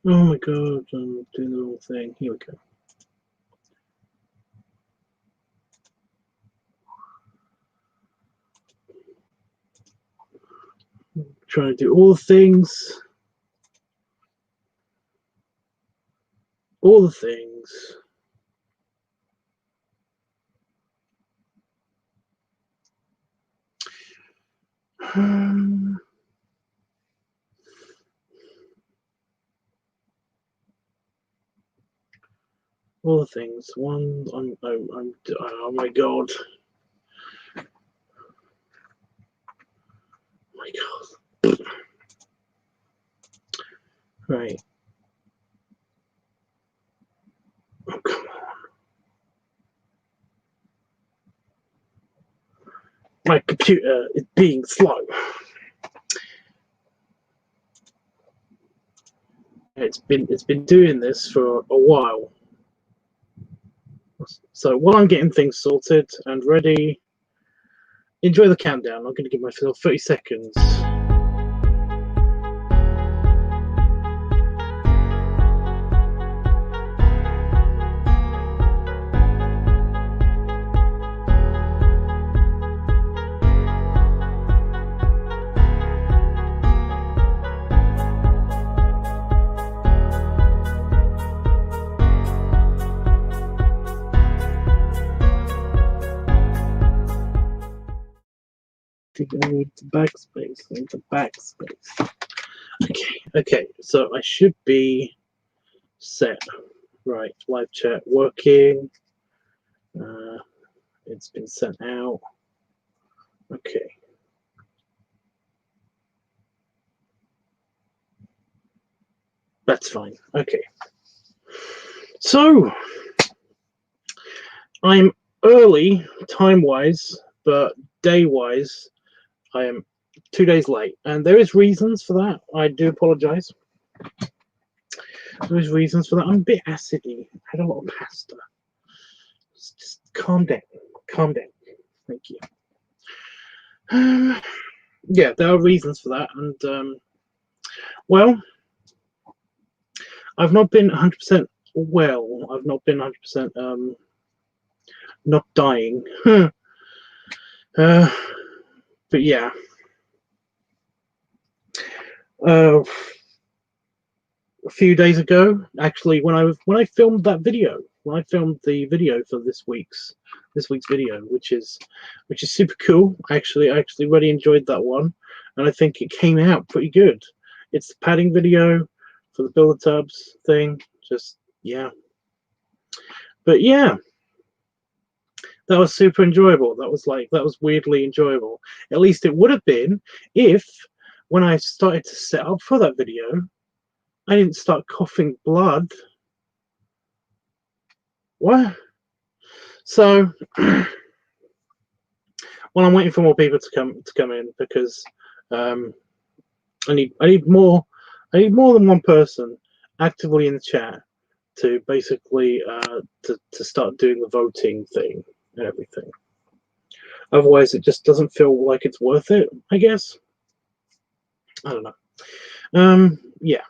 Oh my god, I'm doing the wrong thing. Here we go. I'm trying to do all the things. All the things. All the things. One. Oh my god. Oh my god. Right. Oh, come on. My computer is being slow. It's been doing this for a while. So while I'm getting things sorted and ready, enjoy the countdown. I'm going to give myself 30 seconds. I need the backspace. I need the backspace. Okay. So I should be set. Right, live chat working. It's been sent out. Okay. That's fine. Okay. So I'm early time-wise, but day-wise, I am 2 days late, and there is reasons for that. I do apologize. There is reasons for that. I'm a bit acidy. I had a lot of pasta. Just calm down. Calm down. Thank you. Yeah, there are reasons for that, and well, I've not been 100% well. I've not been 100% not dying. But yeah. A few days ago, actually, when I filmed that video, when I filmed the video for this week's video, which is super cool. I actually really enjoyed that one, and I think it came out pretty good. It's the padding video for the Build the Tubs thing. Just yeah, but yeah, that was super enjoyable. That was weirdly enjoyable. At least it would have been if when I started to set up for that video, I didn't start coughing blood. What? So, well, I'm waiting for more people to come in because I need more than one person actively in the chat to basically to start doing the voting thing and everything. Otherwise, it just doesn't feel like it's worth it, I guess. I don't know. Yeah.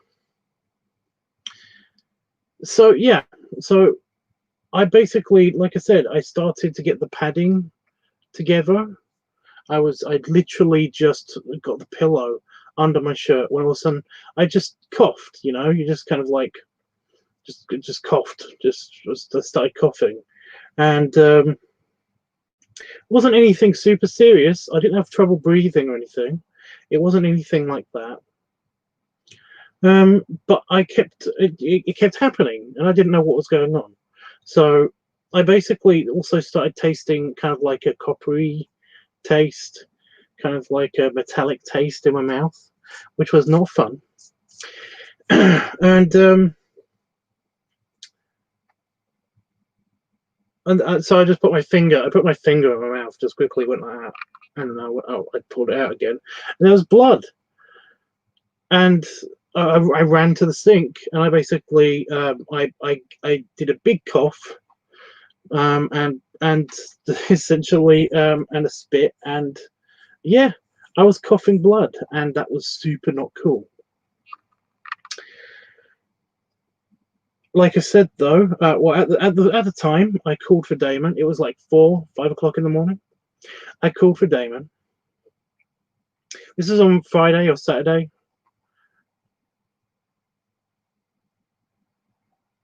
So yeah, so I basically, like I said, I started to get the padding together. I literally just got the pillow under my shirt when all of a sudden I just coughed. You know, you just kind of like just coughed, just started coughing, and it wasn't anything super serious. I didn't have trouble breathing or anything. It wasn't anything like that. But it kept happening, and I didn't know what was going on. So I basically also started tasting kind of like a coppery taste, kind of like a metallic taste in my mouth, which was not fun. And so I just put my finger in my mouth, just quickly went like that, and then I pulled it out again, and there was blood. And I ran to the sink, and I basically I did a big cough, and essentially and a spit, and yeah, I was coughing blood, and that was super not cool. like I said though, well at the time I called for Damon. It was like 5 o'clock in the morning. I called for Damon. This is on Friday or Saturday.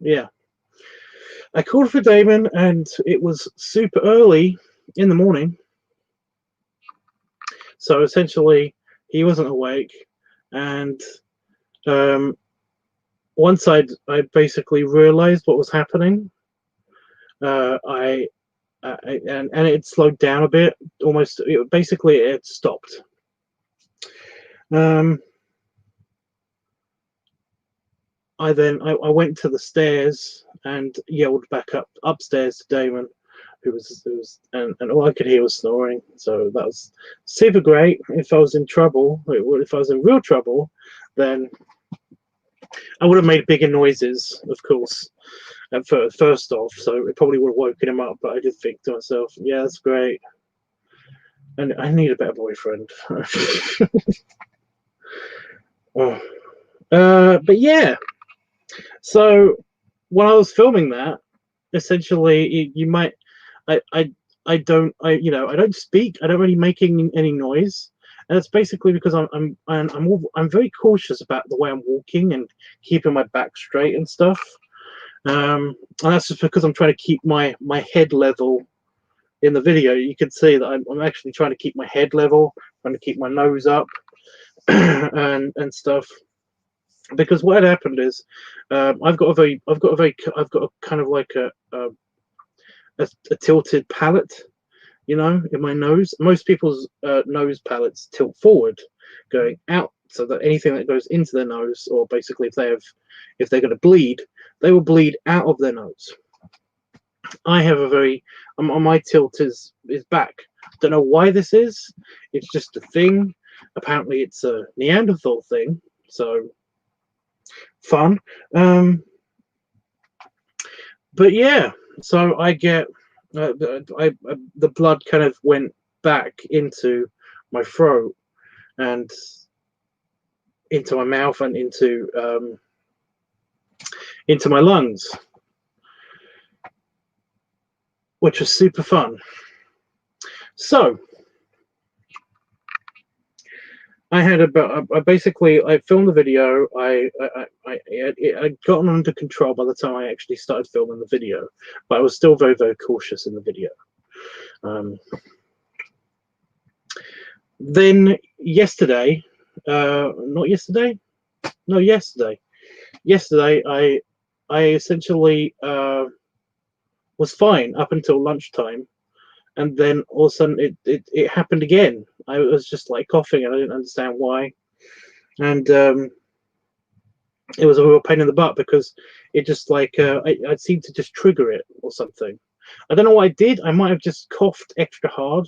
Yeah, I called for Damon, and it was super early in the morning. So essentially, he wasn't awake, and once I basically realized what was happening, and it slowed down a bit. Almost, basically, it stopped. I went to the stairs and yelled back upstairs to Damon, who was and all I could hear was snoring. So that was super great. If I was in trouble, if I was in real trouble, then I would have made bigger noises, of course, at first off. So it probably would have woken him up. But I did think to myself, yeah, that's great. And I need a better boyfriend. Oh. But yeah. So when I was filming that, essentially, you might, I don't speak. I don't really make any noise, and it's basically because I'm very cautious about the way I'm walking and keeping my back straight and stuff. And that's just because I'm trying to keep my head level in the video. You can see that I'm actually trying to keep my head level, trying to keep my nose up, and stuff. Because what had happened is, I've got a kind of like a tilted palate, in my nose. Most people's nose palates tilt forward, going out, so that anything that goes into their nose, or basically if they're going to bleed, they will bleed out of their nose. I have a very my tilt is back. Don't know why this is. It's just a thing. Apparently, it's a Neanderthal thing. So fun. But yeah, so I get the blood kind of went back into my throat and into my mouth and into my lungs, which was super fun. So I had I filmed the video. I gotten under control by the time I actually started filming the video, but I was still very, very cautious in the video. Then yesterday, yesterday, I essentially was fine up until lunchtime. And then all of a sudden it happened again. I was just like coughing and I didn't understand why. And it was a real pain in the butt because it just like, I seemed to just trigger it or something. I don't know what I did. I might have just coughed extra hard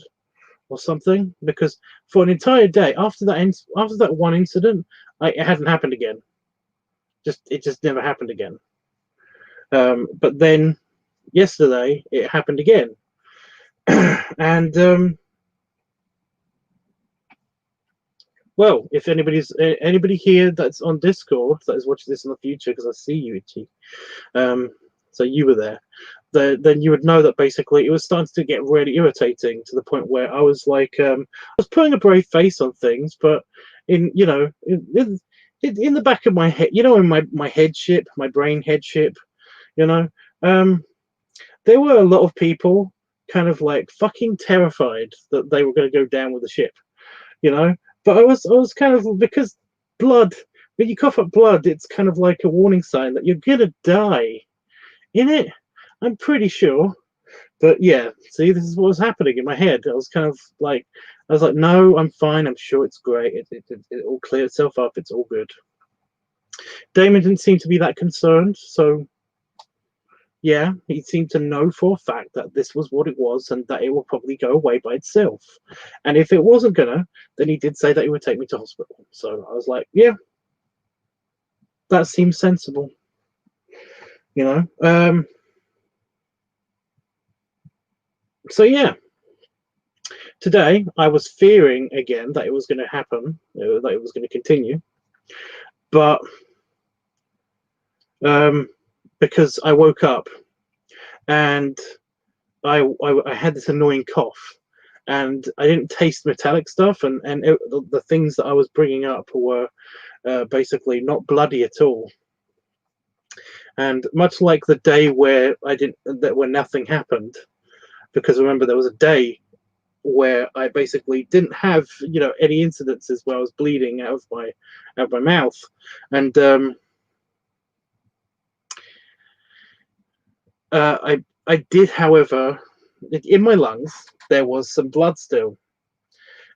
or something, because for an entire day after that one incident, it hadn't happened again. It just never happened again. But then yesterday it happened again. And well, if anybody here that's on Discord that is watching this in the future, because I see you, Itchy, so you were there, then you would know that basically it was starting to get really irritating to the point where I was like, I was putting a brave face on things, but in the back of my head, in my headship, my brain headship, there were a lot of people kind of like fucking terrified that they were going to go down with the ship, But I was kind of, because blood, when you cough up blood, it's kind of like a warning sign that you're gonna die, innit? I'm pretty sure. But yeah, see, this is what was happening in my head. I was like, no, I'm fine. I'm sure it's great. It will clear itself up. It's all good. Damon didn't seem to be that concerned, so yeah, he seemed to know for a fact that this was what it was and that it will probably go away by itself. And if it wasn't gonna, then he did say that he would take me to hospital. So I was like, yeah, that seems sensible. So yeah, today I was fearing again that it was going to happen, that it was going to continue. But because I woke up and I had this annoying cough, and I didn't taste metallic stuff, and the things that I was bringing up were basically not bloody at all. And much like the day where where nothing happened, because remember there was a day where I basically didn't have any incidences where I was bleeding out of my mouth, and I did, however, in my lungs there was some blood still,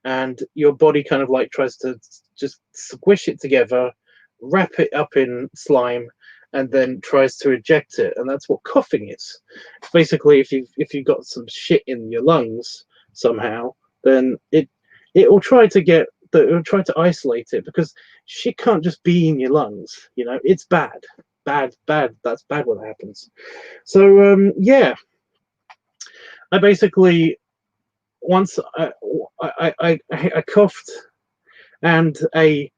and your body kind of like tries to just squish it together, wrap it up in slime, and then tries to eject it, and that's what coughing is. Basically, if you've got some shit in your lungs somehow, then it'll try to isolate it, because shit can't just be in your lungs. It's bad. That's bad when that happens. So yeah, I basically, once I coughed, and a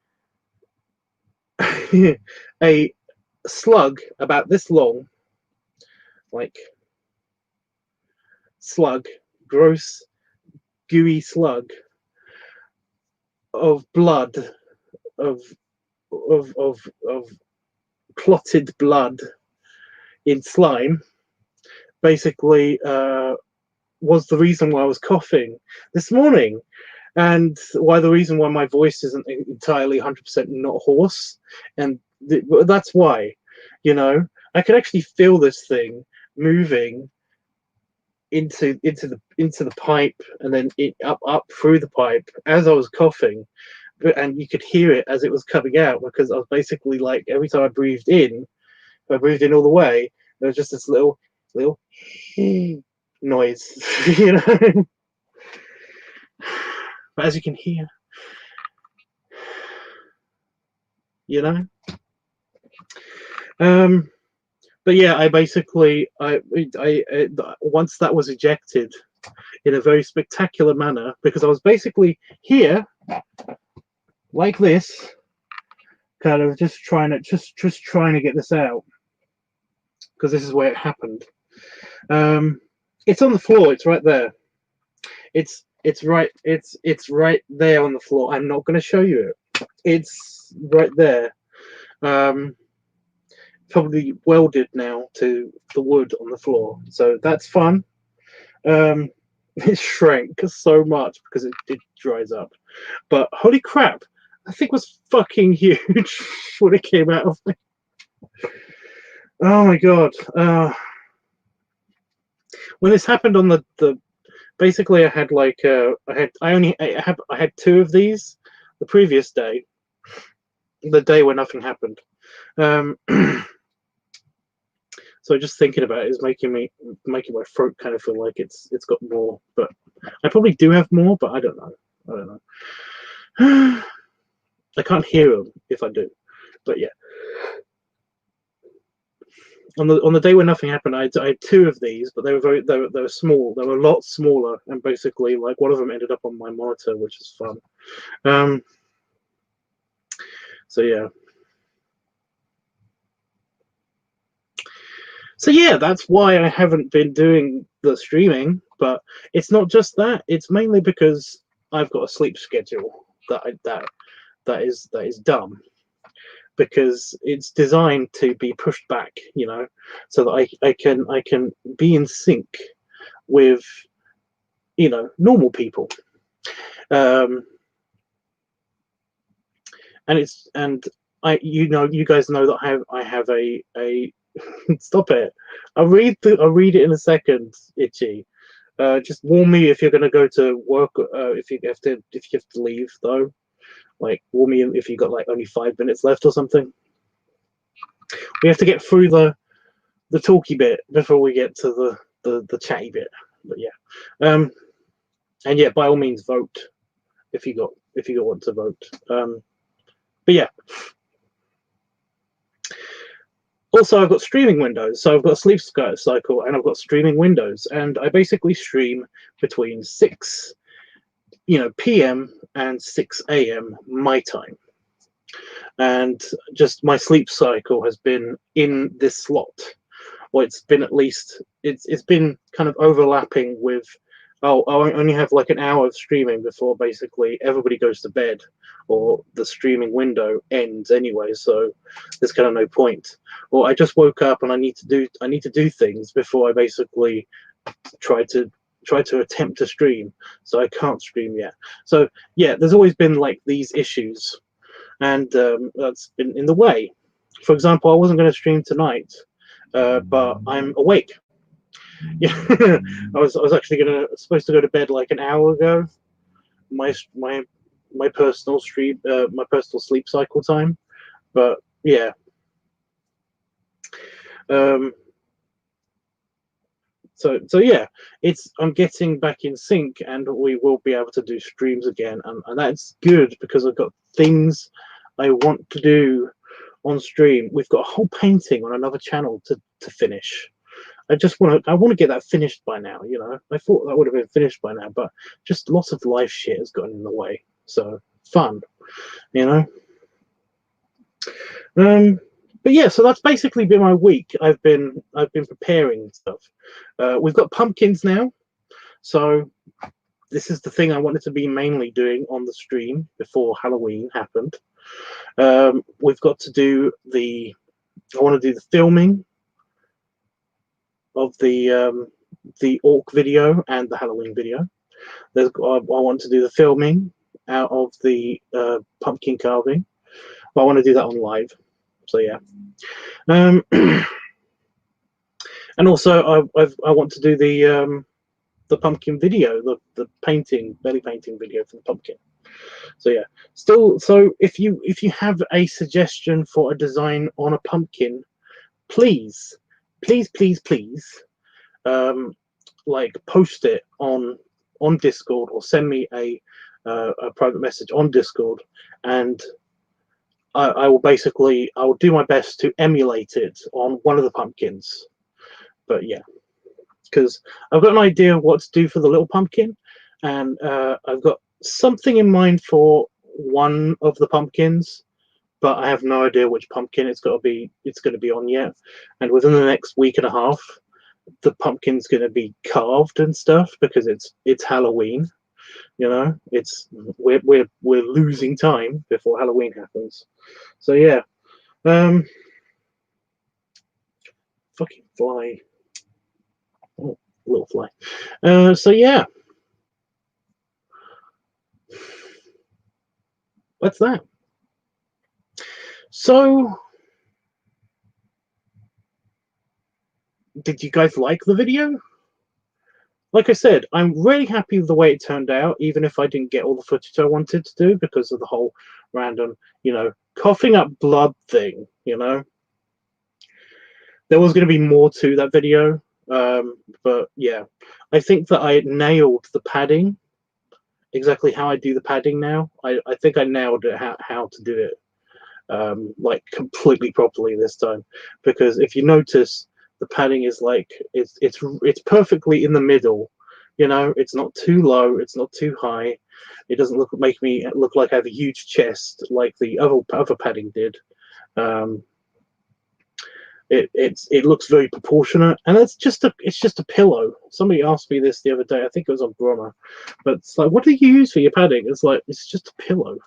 a slug about this long, like slug, gross gooey slug of blood, of clotted blood in slime, basically was the reason why I was coughing this morning, and the reason why my voice isn't entirely 100% not hoarse, and that's why, I could actually feel this thing moving into the pipe, and then up through the pipe as I was coughing, and you could hear it as it was coming out, because I was basically like, every time I breathed in all the way, there was just this little noise, But as you can hear, but yeah, I basically, I once that was ejected in a very spectacular manner, because I was basically here like this, kind of just trying to get this out, because this is where it happened. It's on the floor. It's right there. It's right there on the floor. I'm not going to show you it. It's right there. Probably welded now to the wood on the floor, so that's fun. It shrank so much because it dries up, but holy crap, that thing was fucking huge when it came out of me. Oh my god. When this happened on the basically, I had like I had two of these the previous day, the day where nothing happened. So just thinking about it is making my throat kind of feel like it's got more, but I probably do have more, but I don't know. I can't hear them if I do, but yeah. On the day when nothing happened, I had two of these, but they were small. They were a lot smaller, and basically, like, one of them ended up on my monitor, which is fun. So yeah. So yeah, that's why I haven't been doing the streaming. But it's not just that; it's mainly because I've got a sleep schedule that is dumb, because it's designed to be pushed back, so that I can be in sync with normal people. And you guys know that I have a stop it. I'll read it in a second, Itchy. Just warn me if you're going to go to work. If you have to leave, though, like, warn me if you got like only 5 minutes left or something. We have to get through the talky bit before we get to the chatty bit. But yeah, and yeah, by all means, vote if you want to vote. But yeah. Also, I've got streaming windows, so I've got sleep cycle, and I've got streaming windows, and I basically stream between 6 p.m. and 6 a.m. my time. and just my sleep cycle has been in this slot. Or it's been at least it's been kind of overlapping with, oh, I only have like an hour of streaming before basically everybody goes to bed, or the streaming window ends anyway, so there's kind of no point. Or I just woke up and I need to do things before I basically try to attempt to stream, so I can't stream yet. So yeah, there's always been like these issues, and that's been in the way. For example, I wasn't going to stream tonight, but I'm awake. Yeah, I was actually supposed to go to bed like an hour ago. My my my personal stream, my personal sleep cycle time. But yeah, um, so yeah, I'm getting back in sync, and we will be able to do streams again, and that's good because I've got things I want to do on stream. We've got a whole painting on another channel to finish. I want to get that finished by now, you know. I thought that would have been finished by now, but just lots of life shit has gotten in the way. So fun, you know. But yeah, so that's basically been my week. I've been preparing stuff. We've got pumpkins now, so this is the thing I wanted to be mainly doing on the stream before Halloween happened. We've got to do I want to do the filming of the orc video and the Halloween video. I want to do the filming out of the pumpkin carving. I want to do that on live. So yeah. And also I want to do the pumpkin video, the belly painting video for the pumpkin. So yeah. So if you have a suggestion for a design on a pumpkin, please like post it on Discord, or send me a private message on Discord, and I will do my best to emulate it on one of the pumpkins. But yeah, because I've got an idea of what to do for the little pumpkin, and I've got something in mind for one of the pumpkins, but I have no idea which pumpkin it's going to be on yet. And within the next week and a half, the pumpkin's going to be carved and stuff, because it's Halloween. You know, we're losing time before Halloween happens. So yeah, fucking fly, oh, little fly. So yeah, that's that. So, did you guys like the video? Like I said, I'm really happy with the way it turned out, even if I didn't get all the footage I wanted to do because of the whole random, you know, coughing up blood thing, you know. There was going to be more to that video, but yeah, I think that I nailed the padding, exactly how I do the padding now. I think I nailed it, how to do it, like completely properly this time, because if you notice, the padding is like it's perfectly in the middle, you know. It's not too low, it's not too high. It doesn't make me look like I have a huge chest like the other padding did. It looks very proportionate, and it's just a pillow. Somebody asked me this the other day, I think it was on Brommer, but it's like, what do you use for your padding? It's like, it's just a pillow.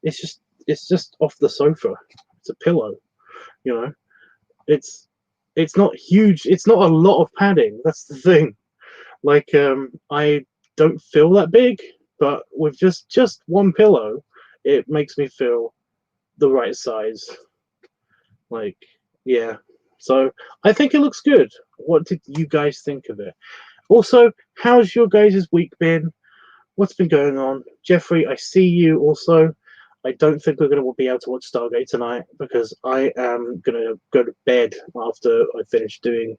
It's just off the sofa. It's a pillow, you know. It's not huge. It's not a lot of padding. That's the thing. Like, I don't feel that big, but with just one pillow, it makes me feel the right size. Like, yeah. So I think it looks good. What did you guys think of it? Also, how's your guys' week been? What's been going on? Jeffrey, I see you also. I don't think we're going to be able to watch Stargate tonight because I am going to go to bed after I finish doing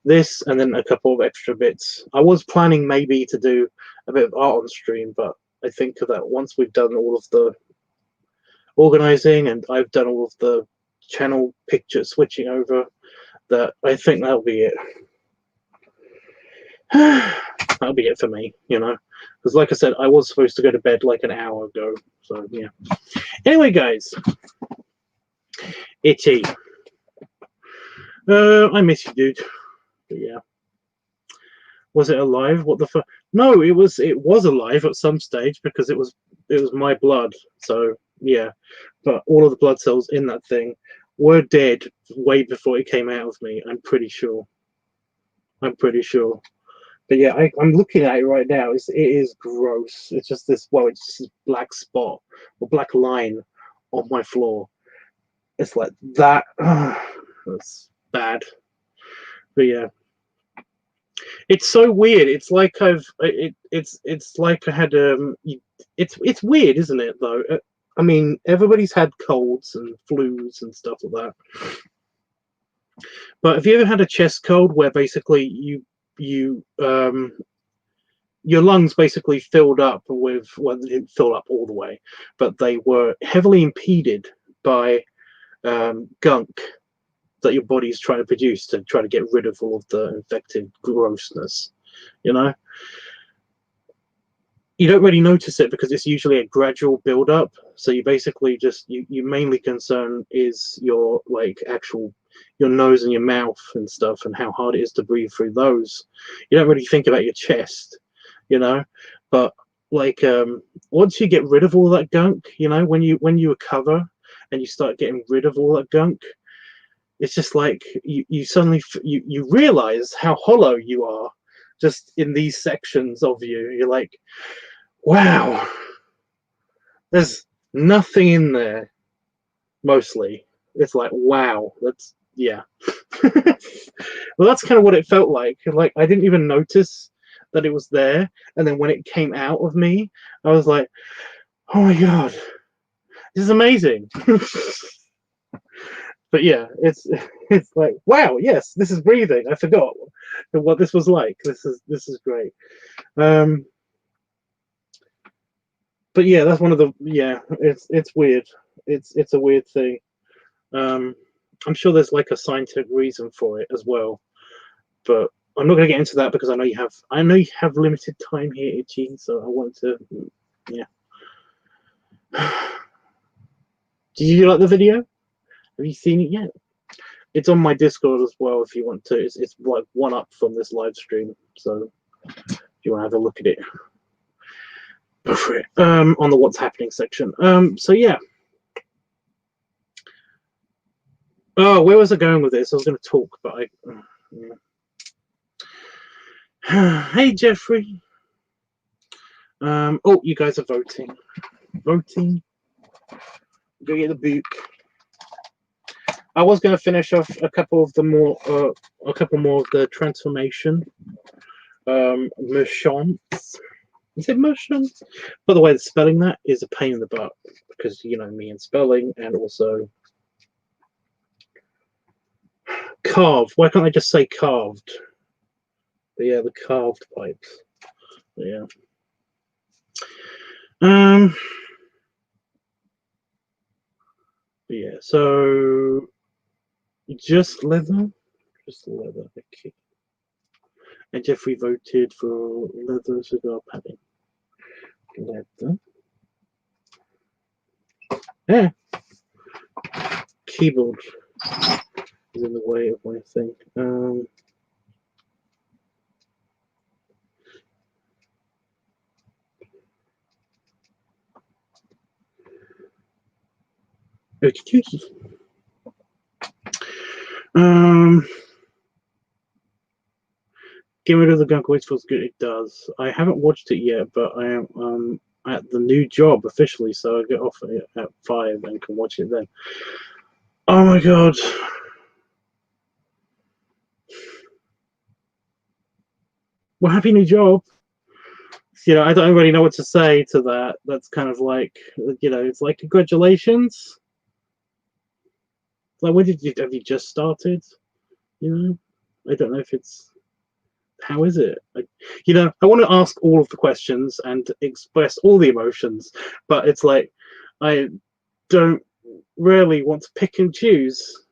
this and then a couple of extra bits. I was planning maybe to do a bit of art on stream, but I think that once we've done all of the organizing and I've done all of the channel picture switching over, that I think that'll be it. That'll be it for me, you know, because like I said, I was supposed to go to bed like an hour ago, So yeah. Anyway, guys, Itchy. I miss you, dude. But yeah. Was it alive? What the fuck? No, it was alive at some stage because it was my blood. So yeah, but all of the blood cells in that thing were dead way before it came out of me. I'm pretty sure. But yeah, I'm looking at it right now. It is gross. It's just this. Well, it's just this black spot or black line on my floor. It's like that. That's bad. But yeah. It's so weird. It's like it's like I had it's weird, isn't it? Though I mean, everybody's had colds and flus and stuff like that. But have you ever had a chest cold where basically your lungs basically filled up with, well, they didn't fill up all the way, but they were heavily impeded by gunk that your body's trying to produce to try to get rid of all of the infected grossness, you know? You don't really notice it because it's usually a gradual build up. So you basically just, you mainly concern is your like actual, your nose and your mouth and stuff and how hard it is to breathe through those. You don't really think about your chest, you know? But like once you get rid of all that gunk, you know, when you recover and you start getting rid of all that gunk, it's just like you suddenly you realize how hollow you are just in these sections of you. You're like, wow, there's nothing in there. Mostly it's like, wow, that's, yeah. Well, that's kind of what it felt like I didn't even notice that it was there, and then when it came out of me, I was like, oh my god, this is amazing. But yeah, it's like, wow, yes, this is breathing. I forgot what this was like. This is great. But yeah, that's one of the, yeah, it's weird. It's a weird thing. I'm sure there's like a scientific reason for it as well, but I'm not going to get into that because I know you have limited time here, Itchy. So I want to, yeah. Did you like the video? Have you seen it yet? It's on my Discord as well if you want to. It's like one up from this live stream. So if you want to have a look at it, go for it. On the what's happening section. So yeah. Oh, where was I going with this? I was going to talk, but yeah. Hey, Jeffrey. Oh, you guys are voting. Voting. Go get the book. I was going to finish off a couple more of the transformation. Merchants. Is it merchants? By the way, the spelling that is a pain in the butt because you know me and spelling, and also carved. Why can't I just say carved? But yeah, the carved pipes. But yeah. Yeah. So just leather. Okay. And Jeffrey voted for leather cigar padding. Leather. Yeah. Keyboard is in the way of my thing. Okey-dokey. Getting rid of the gunk always feels good. It does. I haven't watched it yet, but I am at the new job officially, so I get off at 5 and can watch it then. Oh my god. Well, happy new job. You know, I don't really know what to say to that. That's kind of like, you know, it's like, congratulations. Like, when have you just started? You know, I don't know if it's, how is it? You know, I want to ask all of the questions and express all the emotions, but it's like, I don't really want to pick and choose.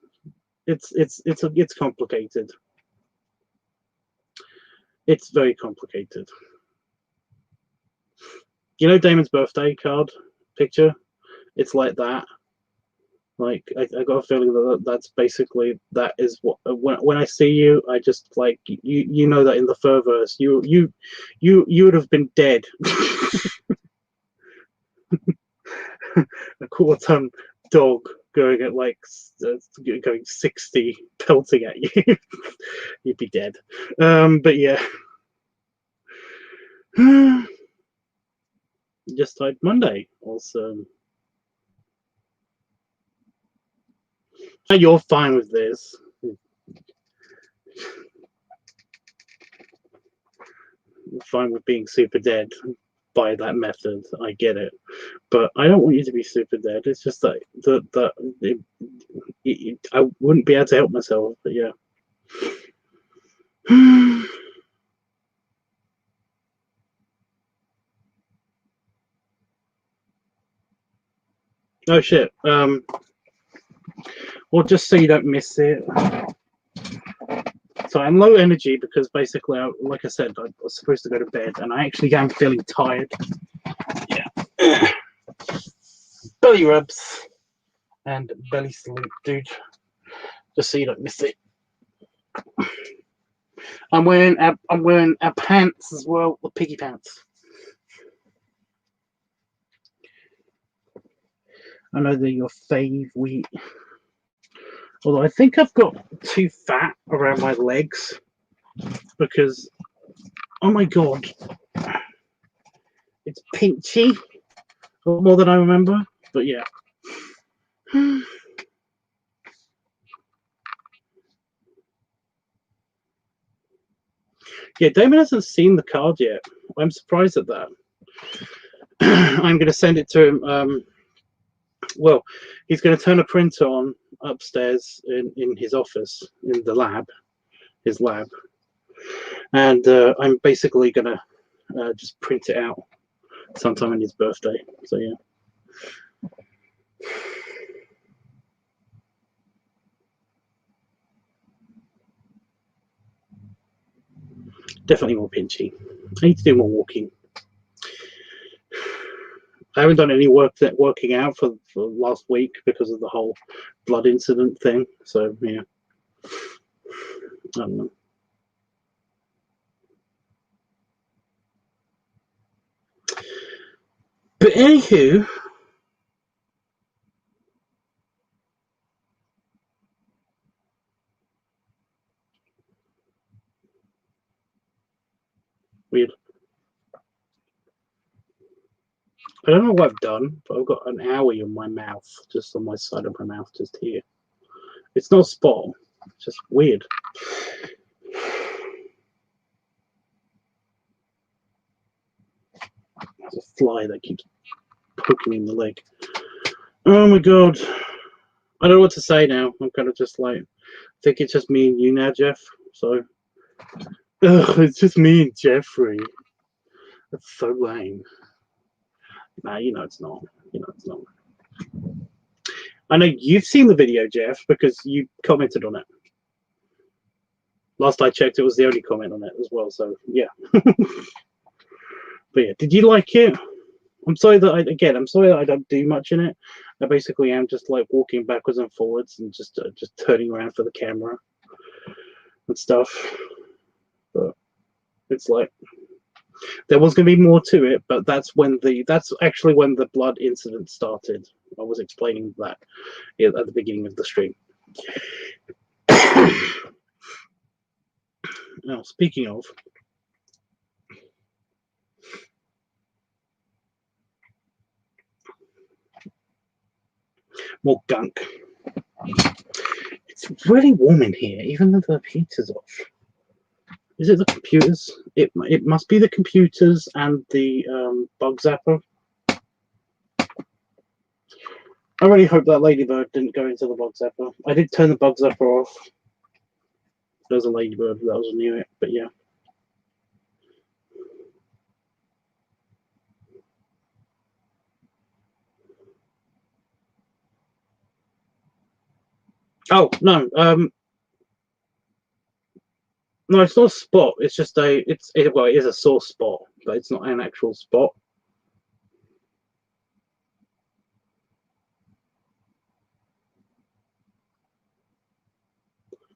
It's complicated. It's very complicated. You know Damon's birthday card? picture. It's like that. Like I got a feeling that that's basically that is what when I see you, I just like you know that in the Furverse you would have been dead. A quarter-ton dog going at like going 60, pelting at you. You'd be dead. But yeah. Just typed Monday. Awesome. And you're fine with this. You're fine with being super dead by that method. I get it. But I don't want you to be super dead. It's just that I wouldn't be able to help myself. But yeah. Oh shit. Well, just so you don't miss it. So I'm low energy because basically, like I said, I was supposed to go to bed, and I actually am feeling tired. Yeah. Belly rubs and belly sleep, dude. Just so you don't miss it. I'm wearing our pants as well, the piggy pants. I know they're your fave wheat. Although I think I've got too fat around my legs because, oh my god, it's pinchy more than I remember. But yeah. Yeah, Damon hasn't seen the card yet. I'm surprised at that. I'm going to send it to him. Well, he's going to turn a printer on upstairs in his office, in the lab, his lab. And I'm basically going to just print it out sometime on his birthday. So, yeah. Definitely more pinchy. I need to do more walking. I haven't done any working out for last week because of the whole blood incident thing. So, yeah. I don't know. But anywho, weird. I don't know what I've done, but I've got an owie in my mouth, just on my side of my mouth, just here. It's not a spot, it's just weird. There's a fly that keeps poking me in the leg. Oh my god. I don't know what to say now. I'm kind of just like, I think it's just me and you now, Jeff. So, it's just me and Jeffrey. That's so lame. Nah, you know it's not. You know it's not. I know you've seen the video, Jeff, because you commented on it. Last I checked, it was the only comment on it as well. So yeah. But yeah, did you like it? I'm sorry that I'm sorry that I don't do much in it. I basically am just like walking backwards and forwards and just turning around for the camera and stuff. But it's like there was going to be more to it, but that's actually when the blood incident started. I was explaining that at the beginning of the stream. Now, speaking of, more gunk. It's really warm in here, even though the heater's off. Is it the computers? It must be the computers and the bug zapper. I really hope that ladybird didn't go into the bug zapper. I did turn the bug zapper off. There's a ladybird that was near it, but yeah. Oh no, no, it's not a spot. It's just well, it is a sore spot, but it's not an actual spot.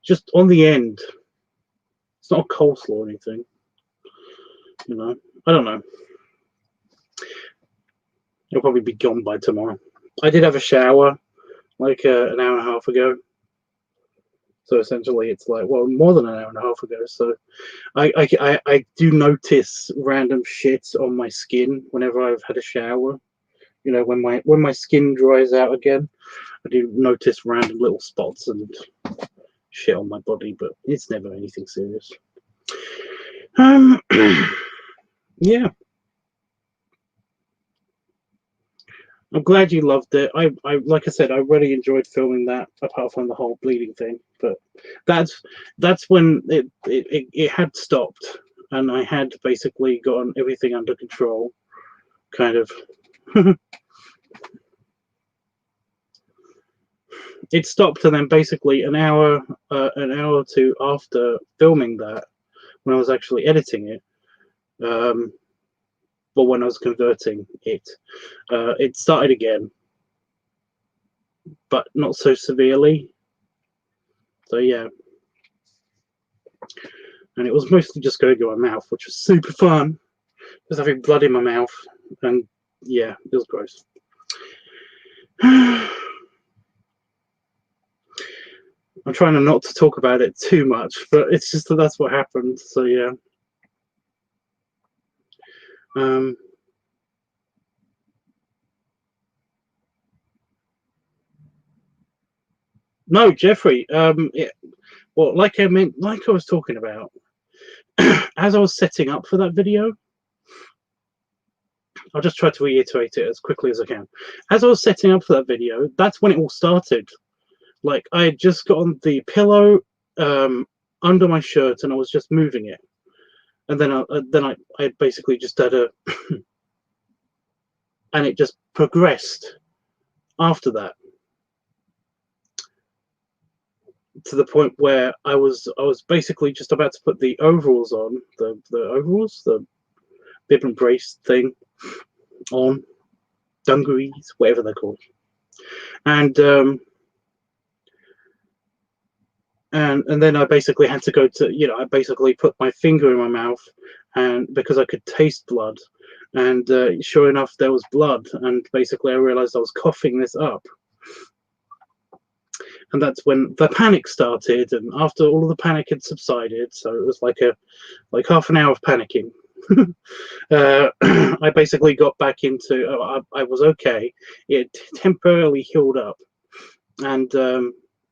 just on the end. It's not a coleslaw or anything. You know, I don't know. It'll probably be gone by tomorrow. I did have a shower like an hour and a half ago. So essentially, it's like, well, more than an hour and a half ago. So I do notice random shit on my skin whenever I've had a shower. You know, when my skin dries out again, I do notice random little spots and shit on my body, but it's never anything serious. Yeah. I'm glad you loved it. I like I said, I really enjoyed filming that, apart from the whole bleeding thing. But that's when it had stopped, and I had basically gotten everything under control, kind of. It stopped, and then basically an hour or two after filming that, when I was actually editing it, but when I was converting it, it started again, but not so severely. So yeah, and it was mostly just going to my mouth, which was super fun. Just having blood in my mouth, and yeah, it was gross. I'm trying not to talk about it too much, but it's just that's what happened. So yeah. No, Jeffrey. Well, like I was talking about, as I was setting up for that video, I'll just try to reiterate it as quickly as I can. As I was setting up for that video, that's when it all started. Like, I had just got on the pillow under my shirt, and I was just moving it, and then I basically just had a, and it just progressed after that to the point where I was basically just about to put the overalls on, the overalls, the bib and brace thing on, dungarees, whatever they're called, and then I basically had to go to, you know, I basically put my finger in my mouth, and because I could taste blood, and sure enough, there was blood, and basically I realized I was coughing this up. And that's when the panic started, and after all of the panic had subsided, so it was like half an hour of panicking. I basically got back into, I was okay. It temporarily healed up, and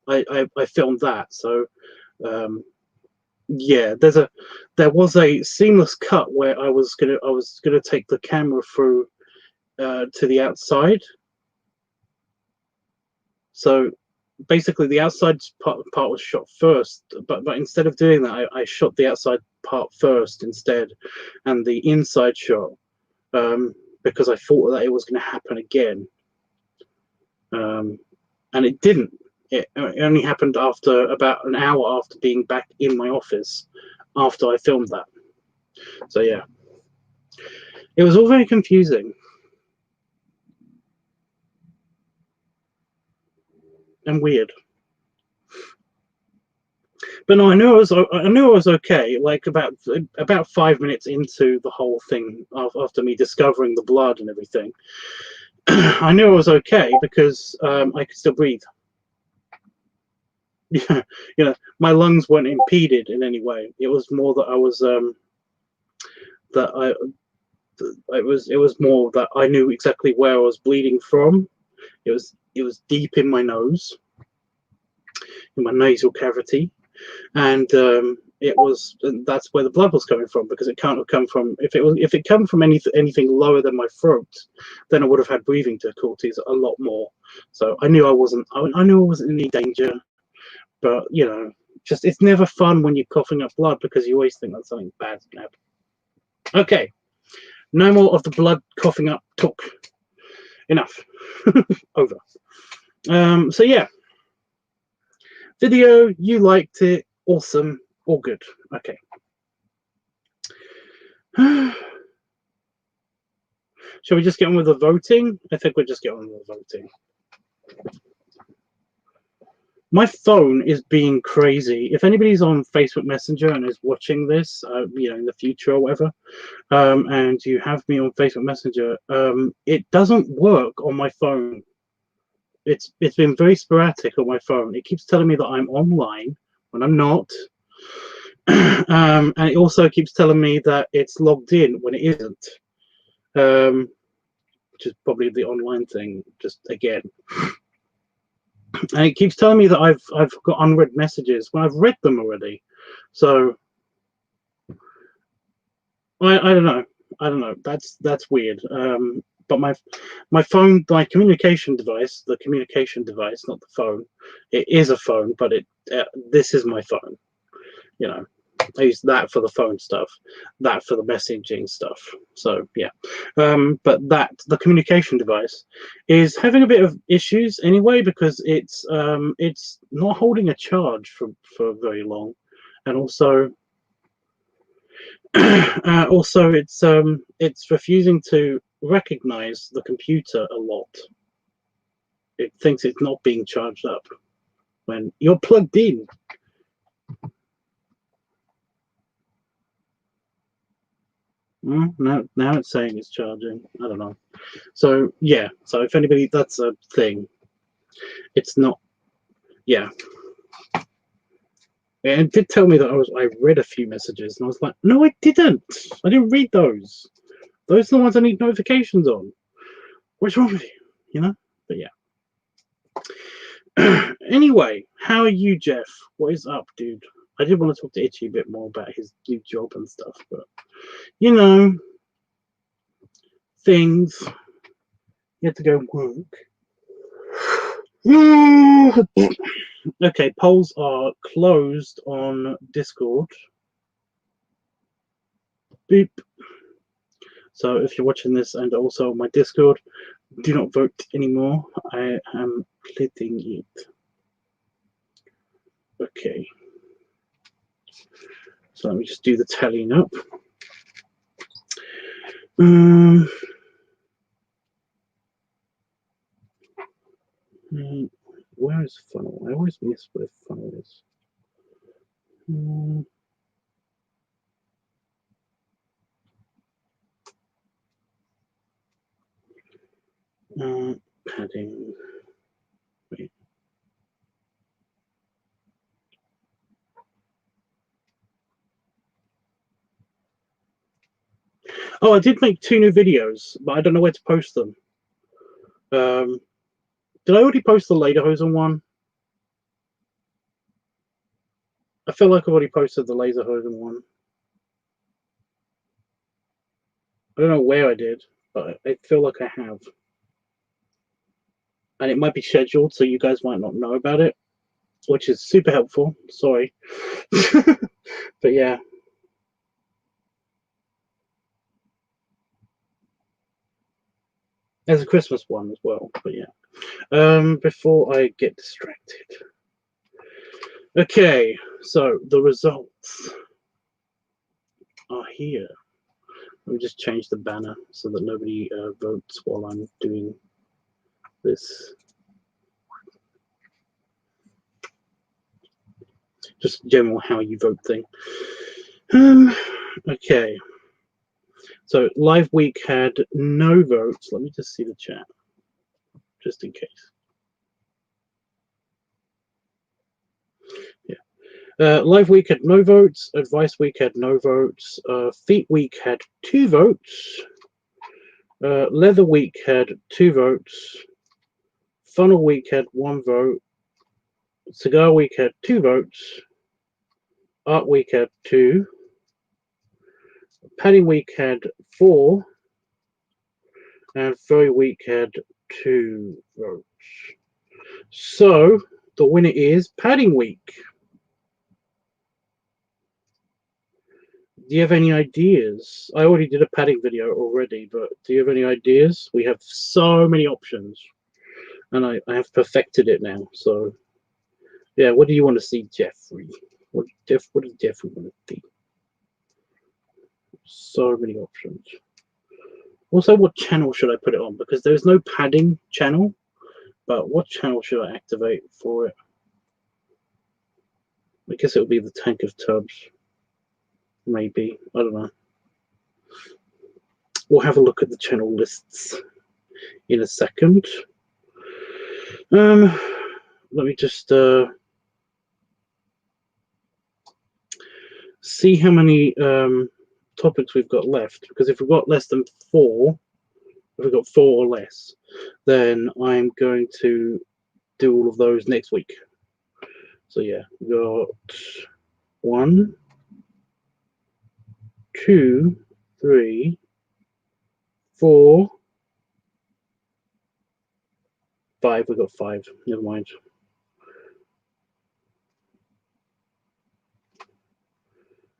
I filmed that. So yeah, there was a seamless cut where I was gonna take the camera through to the outside. So basically the outside part was shot first, but instead of doing that, I shot the outside part first instead, and the inside shot, because I thought that it was going to happen again, and it didn't. It only happened after about an hour after being back in my office after I filmed that. So yeah, it was all very confusing and weird. But no, I knew I was okay. Like about 5 minutes into the whole thing, after me discovering the blood and everything, I knew I was okay because I could still breathe. Yeah, you know, my lungs weren't impeded in any way. It was more that I was it was more that I knew exactly where I was bleeding from. It was deep in my nose, in my nasal cavity, and that's where the blood was coming from, because it can't have come from, if it come from anything lower than my throat, then I would have had breathing difficulties a lot more. So I knew I wasn't in any danger, but you know, just it's never fun when you're coughing up blood, because you always think that something bad's gonna happen. Okay, no more of the blood coughing up talk. Enough. Over. So yeah, video, you liked it, awesome, all good. Okay. Shall we just get on with the voting? I think we'll just get on with the voting. My phone is being crazy. If anybody's on Facebook Messenger and is watching this, you know, in the future or whatever, and you have me on Facebook Messenger, it doesn't work on my phone. It's been very sporadic on my phone. It keeps telling me that I'm online when I'm not, and it also keeps telling me that it's logged in when it isn't, which is probably the online thing. Just again. And it keeps telling me that I've got unread messages when I've read them already. So I don't know. I don't know. That's weird. But my phone, my communication device, the communication device, not the phone. It is a phone, but this is my phone. You know, I use that for the phone stuff, that for the messaging stuff. So yeah, but the communication device is having a bit of issues anyway because it's not holding a charge for very long, and also also it's refusing to recognize the computer a lot. It thinks it's not being charged up when you're plugged in. Now it's saying it's charging. I don't know. So yeah. So if anybody, that's a thing. It's not. Yeah. It did tell me that I read a few messages, and I was like, no, I didn't. I didn't read those. Those are the ones I need notifications on. What's wrong with you? You know. But yeah. Anyway, how are you, Jeff? What is up, dude? I did want to talk to Itchy a bit more about his new job and stuff, but you know, things. You have to go work. Okay, polls are closed on Discord. Beep. So if you're watching this and also on my Discord, do not vote anymore. I am clicking it. Okay. So let me just do the tallying up. Where is funnel? I always miss where funnel is. Padding. Wait. Oh, I did make 2 new videos, but I don't know where to post them. Did I already post the Lederhosen one? I feel like I've already posted the Lederhosen one. I don't know where I did, but I feel like I have. And it might be scheduled, so you guys might not know about it, which is super helpful. Sorry. But yeah. There's a Christmas one as well, but yeah. Before I get distracted. Okay, so the results are here. Let me just change the banner so that nobody votes while I'm doing this. Just general how you vote thing. Okay. So Live Week had no votes. Let me just see the chat, just in case. Yeah. Live Week had no votes. Advice Week had no votes. Feet Week had 2 votes. Leather Week had 2 votes. Funnel Week had 1 vote. Cigar Week had 2 votes. Art Week had 2. Padding Week had 4. And Furry Week had 2 votes. So the winner is Padding Week. Do you have any ideas? I already did a padding video already, but do you have any ideas? We have so many options, and I have perfected it now. So, yeah, what do you want to see, Jeffrey? What does Jeffrey want to see? So many options. Also, what channel should I put it on? Because there's no padding channel, but what channel should I activate for it? I guess it'll be the tank of tubs. Maybe. I don't know. We'll have a look at the channel lists in a second. Let me just see how many topics we've got left, because if we've got less than 4, if we've got 4 or less, then I'm going to do all of those next week. So yeah, we've got 1, 2, 3, 4, 5. We've got 5. Never mind.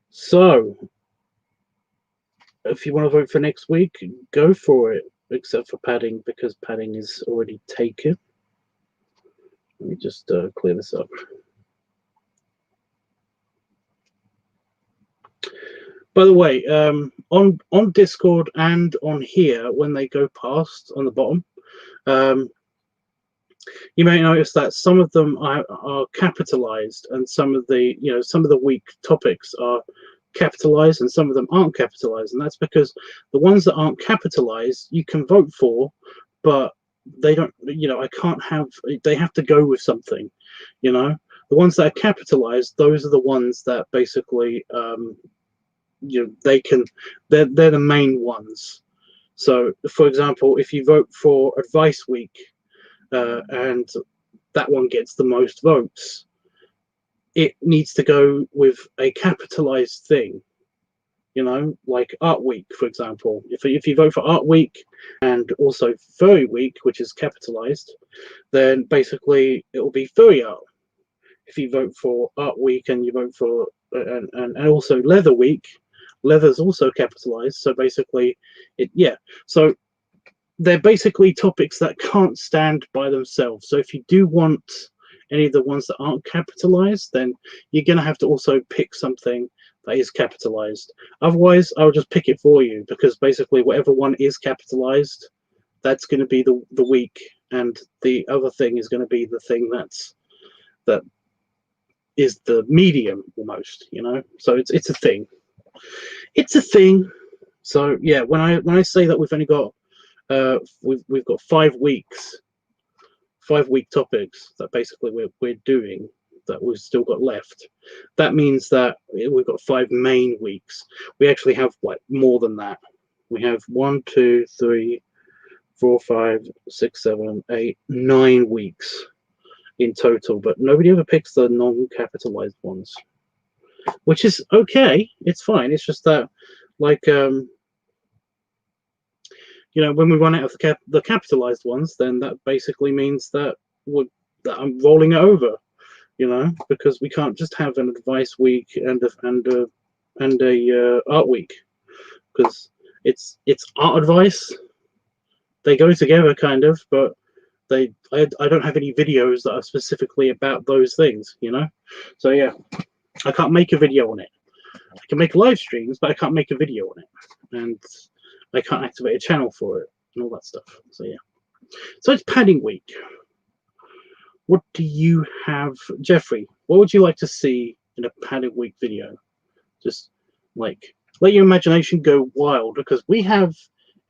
So if you want to vote for next week, go for it, except for padding, because padding is already taken. Let me just clear this up. By the way, on Discord and on here, when they go past on the bottom, you may notice that some of them are capitalized, and some of the weak topics are capitalized, and some of them aren't capitalized, and that's because the ones that aren't capitalized you can vote for, but they don't. I can't have. They have to go with something. The ones that are capitalized, those are the ones that basically they can. They're the main ones. So, for example, if you vote for Advice Week, and that one gets the most votes, it needs to go with a capitalized thing, like Art Week, for example. If you vote for Art Week and also Furry Week, which is capitalized, then basically it will be furry art. If you vote for Art Week and you vote for and also Leather Week, leather's also capitalized, so basically so they're basically topics that can't stand by themselves. So if you do want any of the ones that aren't capitalized, then you're going to have to also pick something that is capitalized. Otherwise, I'll just pick it for you, because basically whatever one is capitalized, that's going to be the week, and the other thing is going to be the thing that is the medium almost, So it's a thing. It's a thing. So yeah, when I say that we've only got we've got 5 weeks, 5-week topics that basically we're doing, that we've still got left. That means that we've got 5 main weeks. We actually have more than that. We have 1, 2, 3, 4, 5, 6, 7, 8, 9 weeks in total, but nobody ever picks the non-capitalized ones, which is okay. It's fine. It's just that, when we run out of the capitalized ones, then that basically means that I'm rolling it over, because we can't just have an Advice Week and a Art Week, because it's art advice. They go together kind of, but I don't have any videos that are specifically about those things, So yeah, I can't make a video on it. I can make live streams, but I can't make a video on it, and I can't activate a channel for it and all that stuff. So yeah, so it's padding week. What do you have, Jeffrey? What would you like to see in a padding week video? Just let your imagination go wild, because we have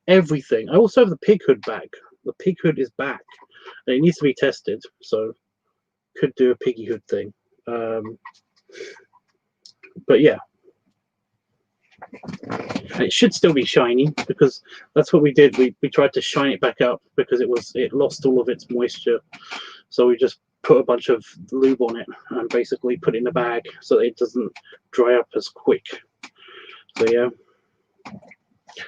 everything. I also have the pig hood back. The pig hood is back. It needs to be tested, so could do a piggy hood thing. But yeah, it should still be shiny, because that's what we did. We tried to shine it back up because it lost all of its moisture. So we just put a bunch of lube on it and basically put it in a bag so that it doesn't dry up as quick. So yeah.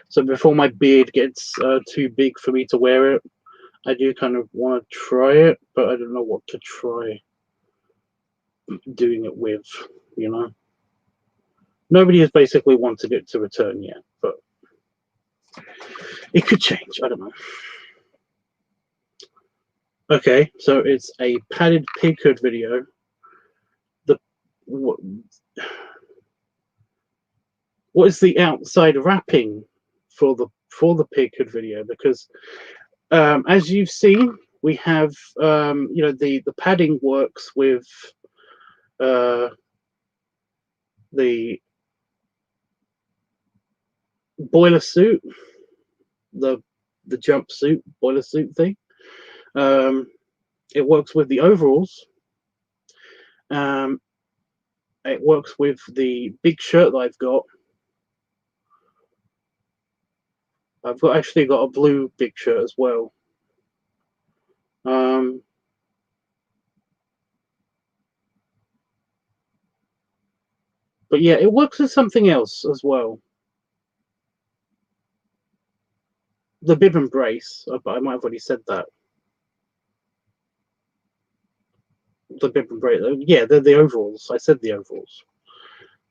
So before my beard gets too big for me to wear it, I do kind of want to try it, but I don't know what to try doing it with, Nobody has basically wanted it to return yet, but it could change. I don't know. Okay, so it's a padded pig hood video. What is the outside wrapping for the pig hood video? Because as you've seen, we have the padding works with the boiler suit, the jumpsuit boiler suit thing. It works with the overalls. It works with the big shirt that I've got. Actually got a blue big shirt as well. But yeah, it works with something else as well. The bib and brace. I might have already said that. The bib and brace. Yeah, they're the overalls. I said the overalls.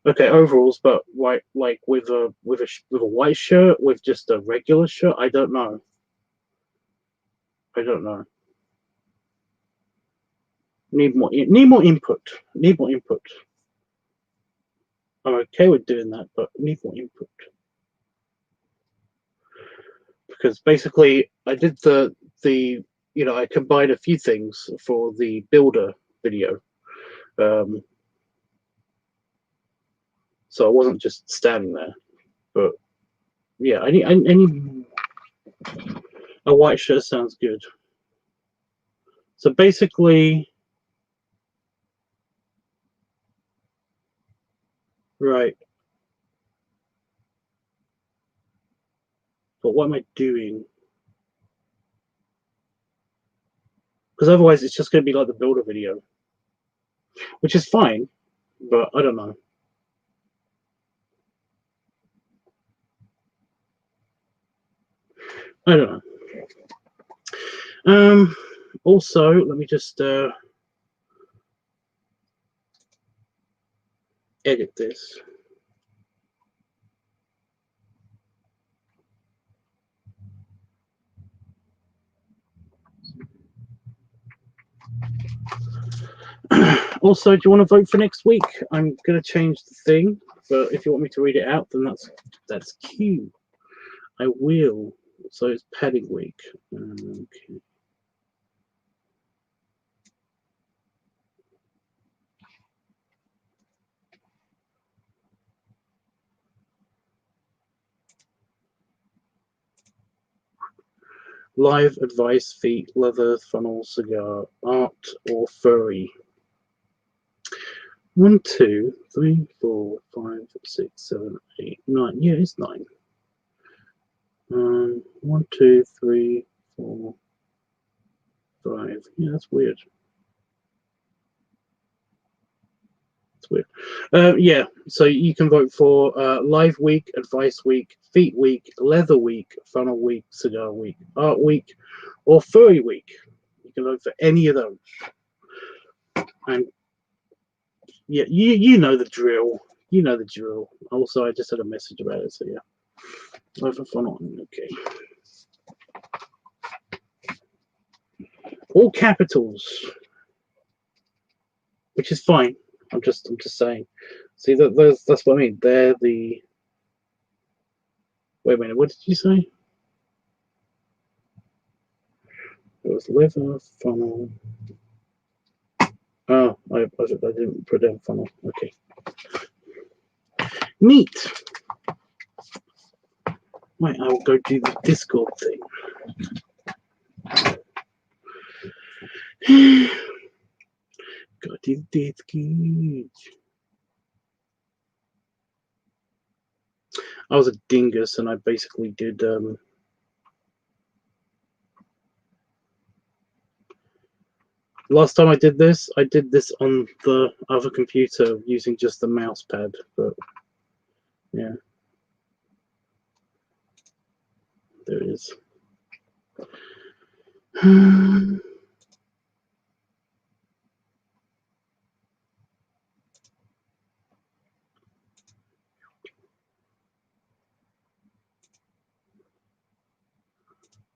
Okay, overalls, but white, like with a white shirt, with just a regular shirt. I don't know. I don't know. Need more input. Need more input. I'm okay with doing that, but need more input. Because basically I did the I combined a few things for the builder video. So I wasn't just standing there. But yeah, I need a white shirt sounds good. So basically, right. But what am I doing? Because otherwise it's just going to be like the builder video, which is fine, but I don't know. I don't know. Also, let me just edit this. Also, do you want to vote for next week? I'm going to change the thing, but if you want me to read it out, then that's cute. I will. So it's padding week. Okay. Live advice, feet, leather, funnel, cigar, art, or furry. 1, 2, 3, 4, 5, 6, 7, 8, 9. Yeah, it's 9. 1, 2, 3, 4, 5. Yeah, that's weird. It's weird. Yeah, so you can vote for Live Week, Advice Week, Feet Week, Leather Week, Funnel Week, Cigar Week, Art Week, or Furry Week. You can vote for any of those. And yeah, you know the drill. You know the drill. Also, I just had a message about it, so yeah. Vote for Funnel. Okay. All capitals, which is fine. I'm just saying. See that's what I mean. They're the. Wait a minute. What did you say? It was leather, funnel. Oh, I didn't put down funnel. Okay. Neat. Right, I'll go do the Discord thing. Go do the Discord. I was a dingus and I basically did last time I did this on the other computer using just the mouse pad, but yeah. There it is.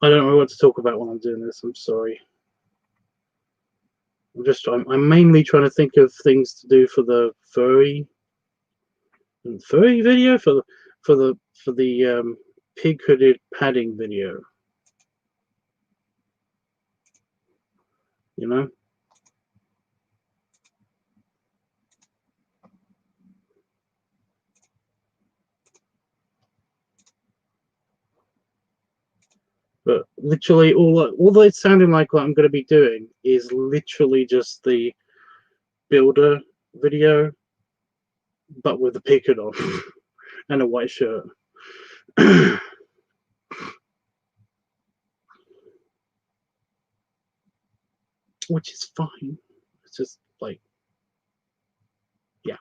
I don't know what to talk about when I'm doing this. I'm sorry. I'm mainly trying to think of things to do for the furry video for the pig hooded padding video. You know. literally all it's sounding like what I'm going to be doing is literally just the builder video, but with a picket on and a white shirt. Which is fine. It's just like, yeah.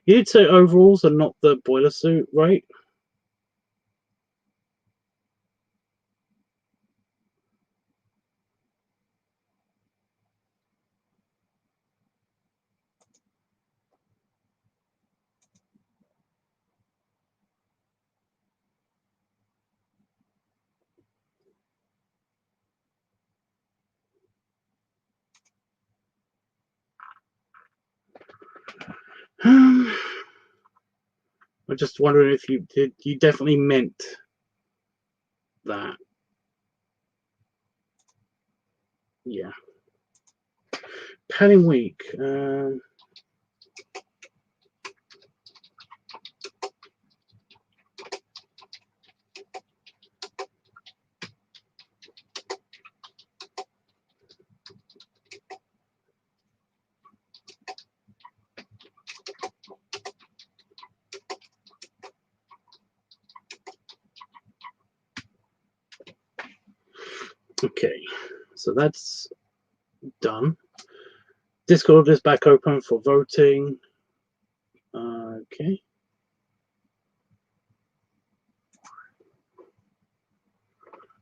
You did say overalls and not the boiler suit, right? I'm just wondering if you did. You definitely meant that. Yeah. Padding week. Okay, so that's done. Discord is back open for voting. Okay.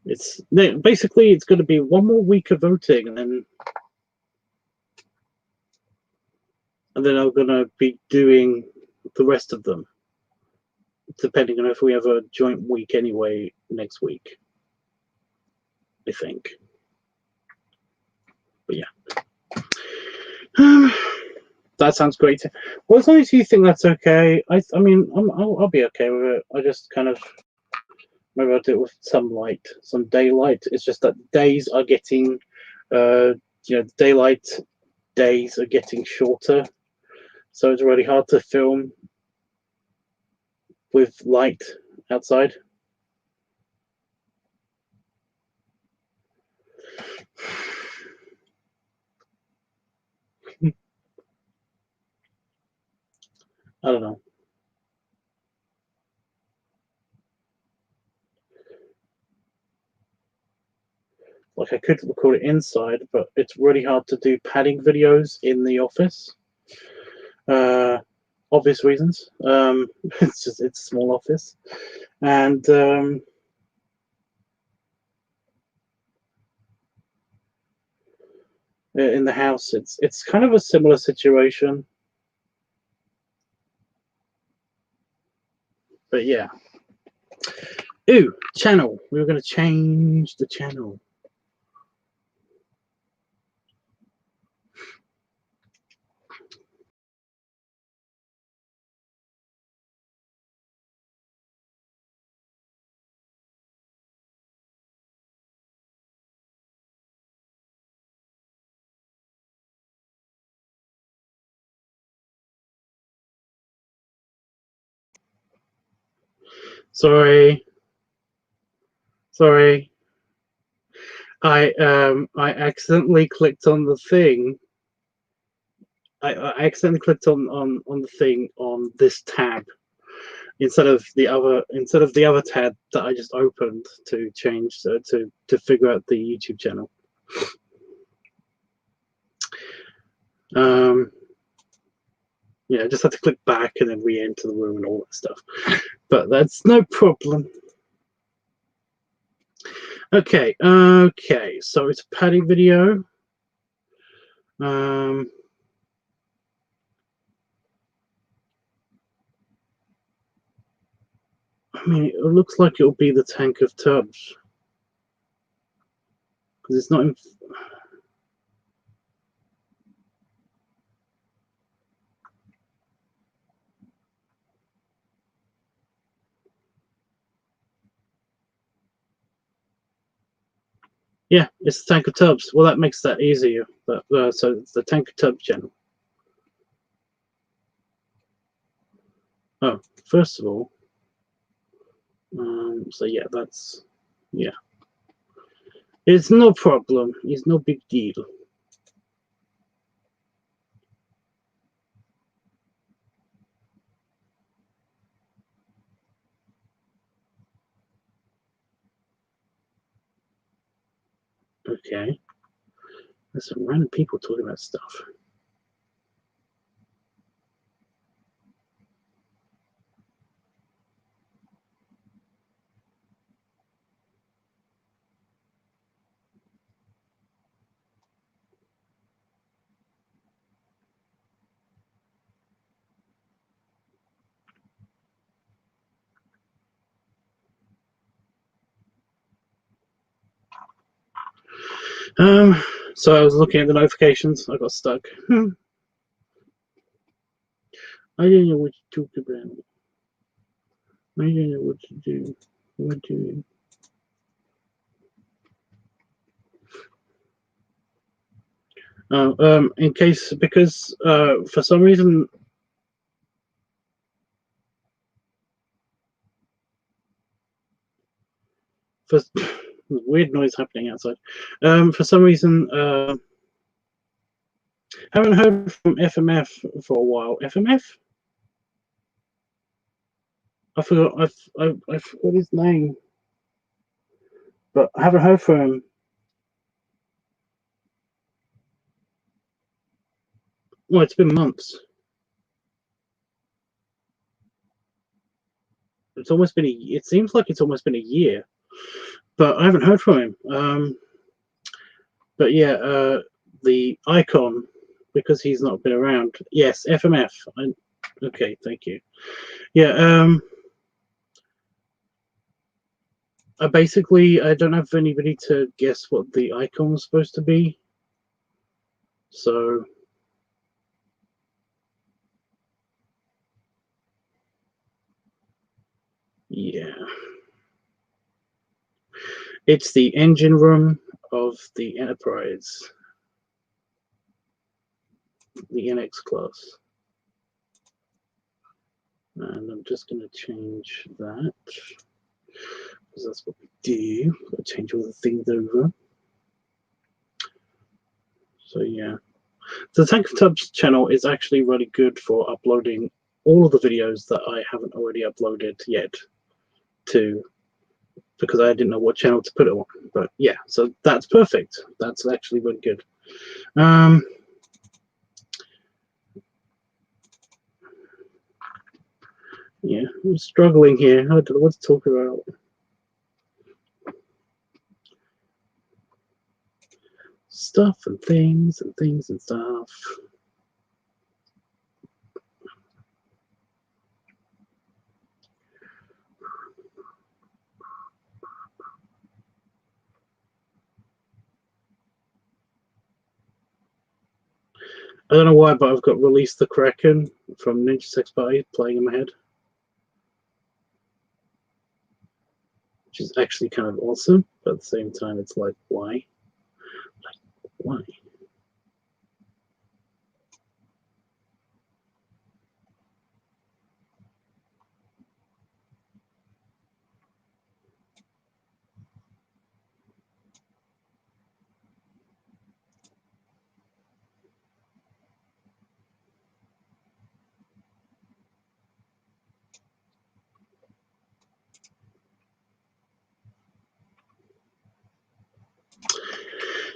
It's basically it's going to be one more week of voting, and then I'm going to be doing the rest of them, depending on if we have a joint week anyway next week. I think. But yeah. That sounds great. Well, as long as you think that's okay, I mean, I'll be okay with it. I just kind of maybe I'll do it with some daylight. It's just that days are getting, daylight days are getting shorter, so it's really hard to film with light outside. I don't know. Like I could record it inside, but it's really hard to do padding videos in the office. Obvious reasons. It's a small office, and in the house, it's kind of a similar situation. But yeah. Ooh, channel. We were going to change the channel. Sorry. I accidentally clicked on the thing. I accidentally clicked on the thing on this tab instead of the other tab that I just opened to change to figure out the YouTube channel. Yeah, I just had to click back and then re-enter the room and all that stuff. But that's no problem. Okay, so it's a padding video. I mean, it looks like it'll be the tank of tubs. Because it's not in... Yeah, it's the tank of tubs. Well, that makes that easier. But so it's the tank of tubs channel. Oh, first of all, so yeah, yeah. It's no problem. It's no big deal. Okay. There's some random people talking about stuff. So I was looking at the notifications. I got stuck. I didn't know what to talk about. I didn't know what to do. What to in case, because for some reason, for weird noise happening outside. For some reason, haven't heard from FMF for a while. FMF? I forgot. I forgot his name, but I haven't heard from him. Well, it's been months. It's almost been it seems like it's almost been a year, but I haven't heard from him. But yeah, the icon, because he's not been around. Yes, FMF. Okay, thank you. Yeah. I don't have anybody to guess what the icon was supposed to be. So yeah. It's the engine room of the Enterprise, the NX class. And I'm just going to change that, because that's what we do. Got to change all the things over. So yeah. The LiveTUBBs channel is actually really good for uploading all of the videos that I haven't already uploaded yet to, because I didn't know what channel to put it on. But yeah, so that's perfect. That's actually really good. Yeah, I'm struggling here. I don't know what to talk about. Stuff and things and things and stuff. I don't know why, but I've got Release the Kraken from Ninja Sex Party playing in my head, which is actually kind of awesome, but at the same time, it's like, why? Like, why?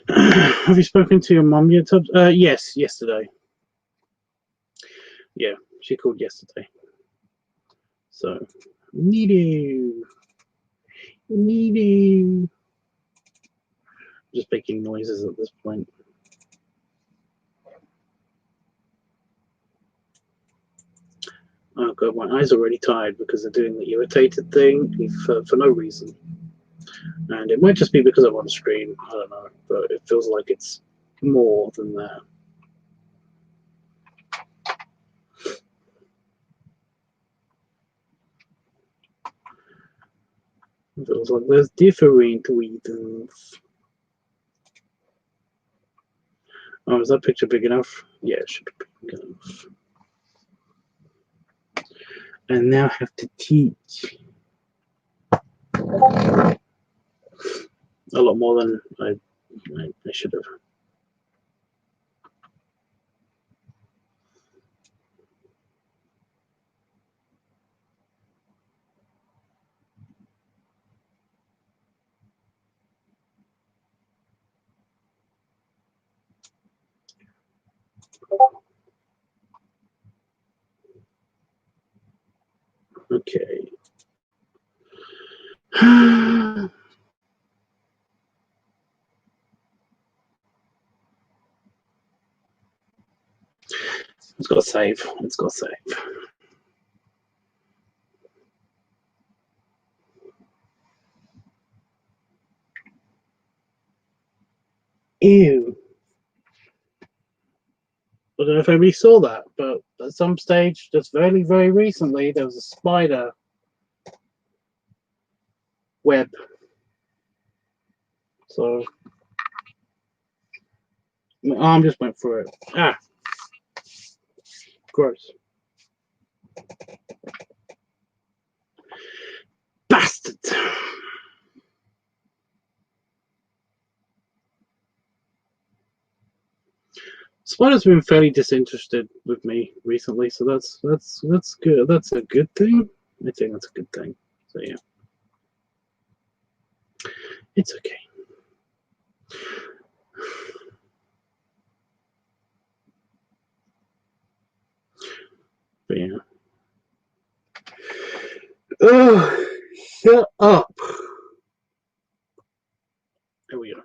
Have you spoken to your mum yet, Tubbs? Yes, yesterday. Yeah, she called yesterday. So, need you. Just making noises at this point. Oh god, my eyes are already tired because they're doing the irritated thing for no reason. And it might just be because I'm on screen, I don't know, but it feels like it's more than that. It feels like there's different reasons. Oh, is that picture big enough? Yeah, it should be big enough. and now have to teach a lot more than I should have. Okay. It's got to save. It's got to save. Ew. I don't know if anybody saw that, but at some stage, just very, very recently, there was a spider web. So my arm just went through it. Ah, gross. Bastard. Spiders have been fairly disinterested with me recently, so that's good. That's a good thing. I think that's a good thing. So yeah, it's okay. But yeah. Oh, shut up. There we go.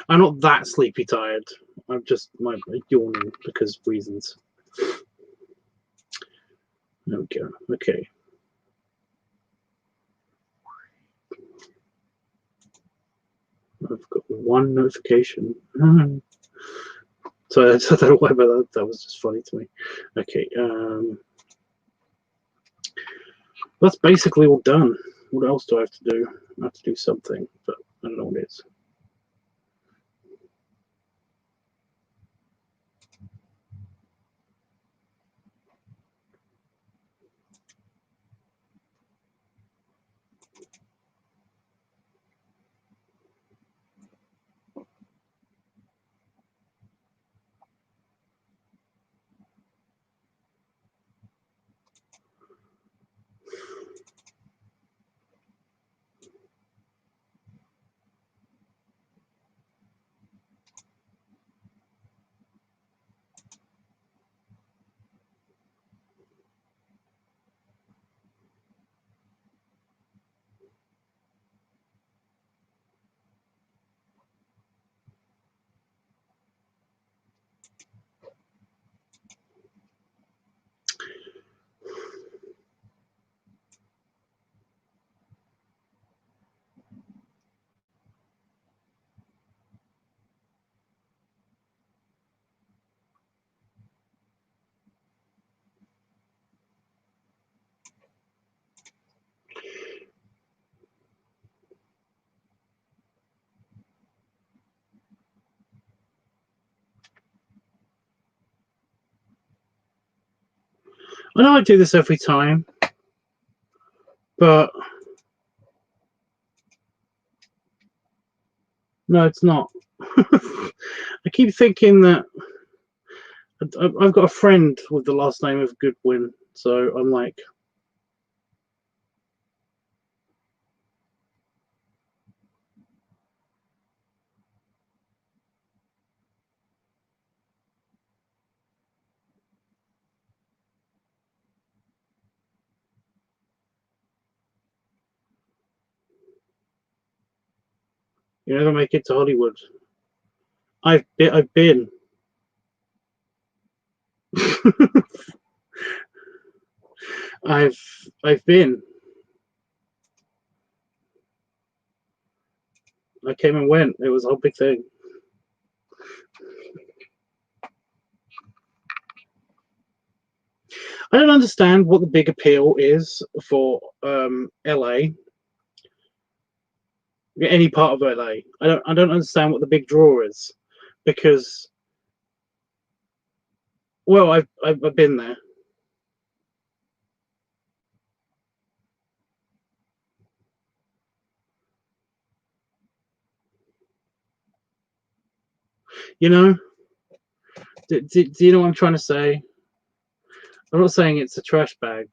I'm not that sleepy tired. I'm just yawning because reasons. There we go. Okay. I've got one notification. So I don't know why, but that was just funny to me. Okay. That's basically all done. What else do I have to do? I have to do something, but I don't know what it is. I know I do this every time, but no, it's not. I keep thinking that I've got a friend with the last name of Goodwin, so I'm like, you never make it to Hollywood. I've been. I've been. I came and went. It was a whole big thing. I don't understand what the big appeal is for LA. Any part of LA. I don't understand what the big draw is, because well, I've been there. You know, do you know what I'm trying to say? I'm not saying it's a trash bag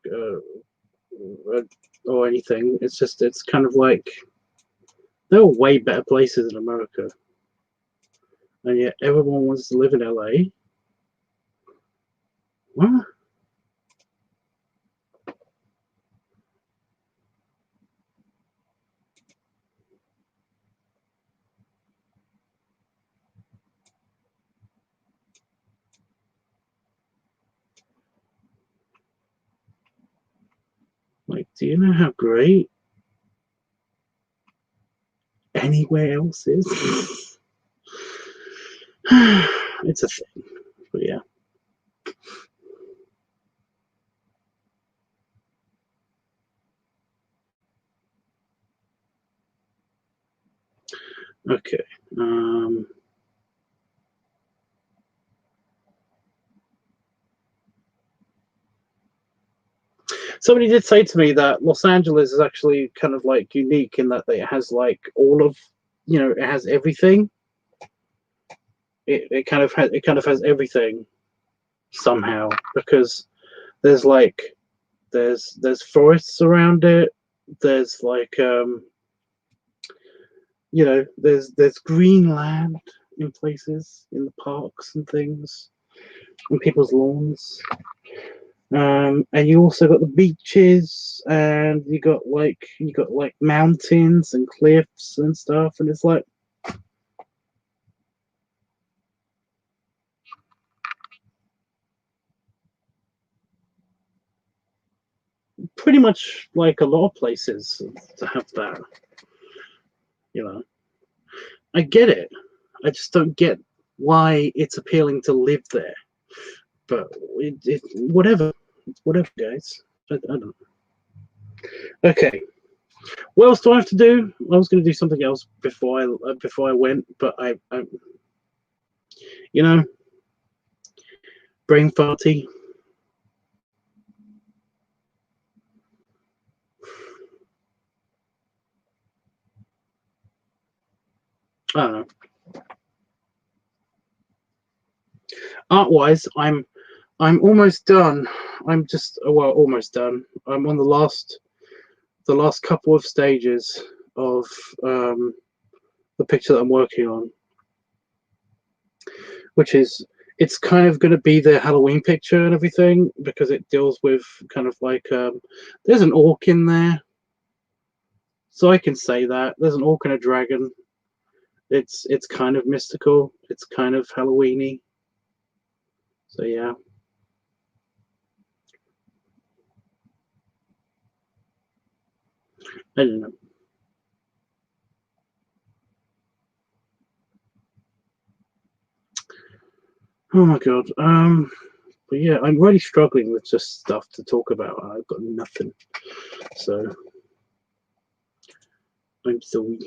or anything. It's just, it's kind of like, there are way better places in America, and yet everyone wants to live in LA. What? Like, do you know how great anywhere else is? It's a thing, but yeah. Okay. Somebody did say to me that Los Angeles is actually kind of like unique in that it has like all of, you know, it has everything. It kind of has everything somehow, because there's like there's forests around it. There's like you know, there's green land in places, in the parks and things, on people's lawns. And you also got the beaches, and you got like mountains and cliffs and stuff, and it's like pretty much like a lot of places to have that. You know, I get it. I just don't get why it's appealing to live there. But whatever, whatever, guys. I don't know. Okay. What else do I have to do? I was going to do something else before I went, but I you know, brain farty. I don't know. Art-wise, I'm almost done. I'm just, well, almost done. I'm on the last couple of stages of the picture that I'm working on, which is, it's kind of going to be the Halloween picture and everything, because it deals with kind of like there's an orc in there, so I can say that there's an orc and a dragon. It's kind of mystical. It's kind of Halloweeny. So yeah. I don't know. Oh my god. But yeah, I'm really struggling with just stuff to talk about. I've got nothing. So I'm sorry.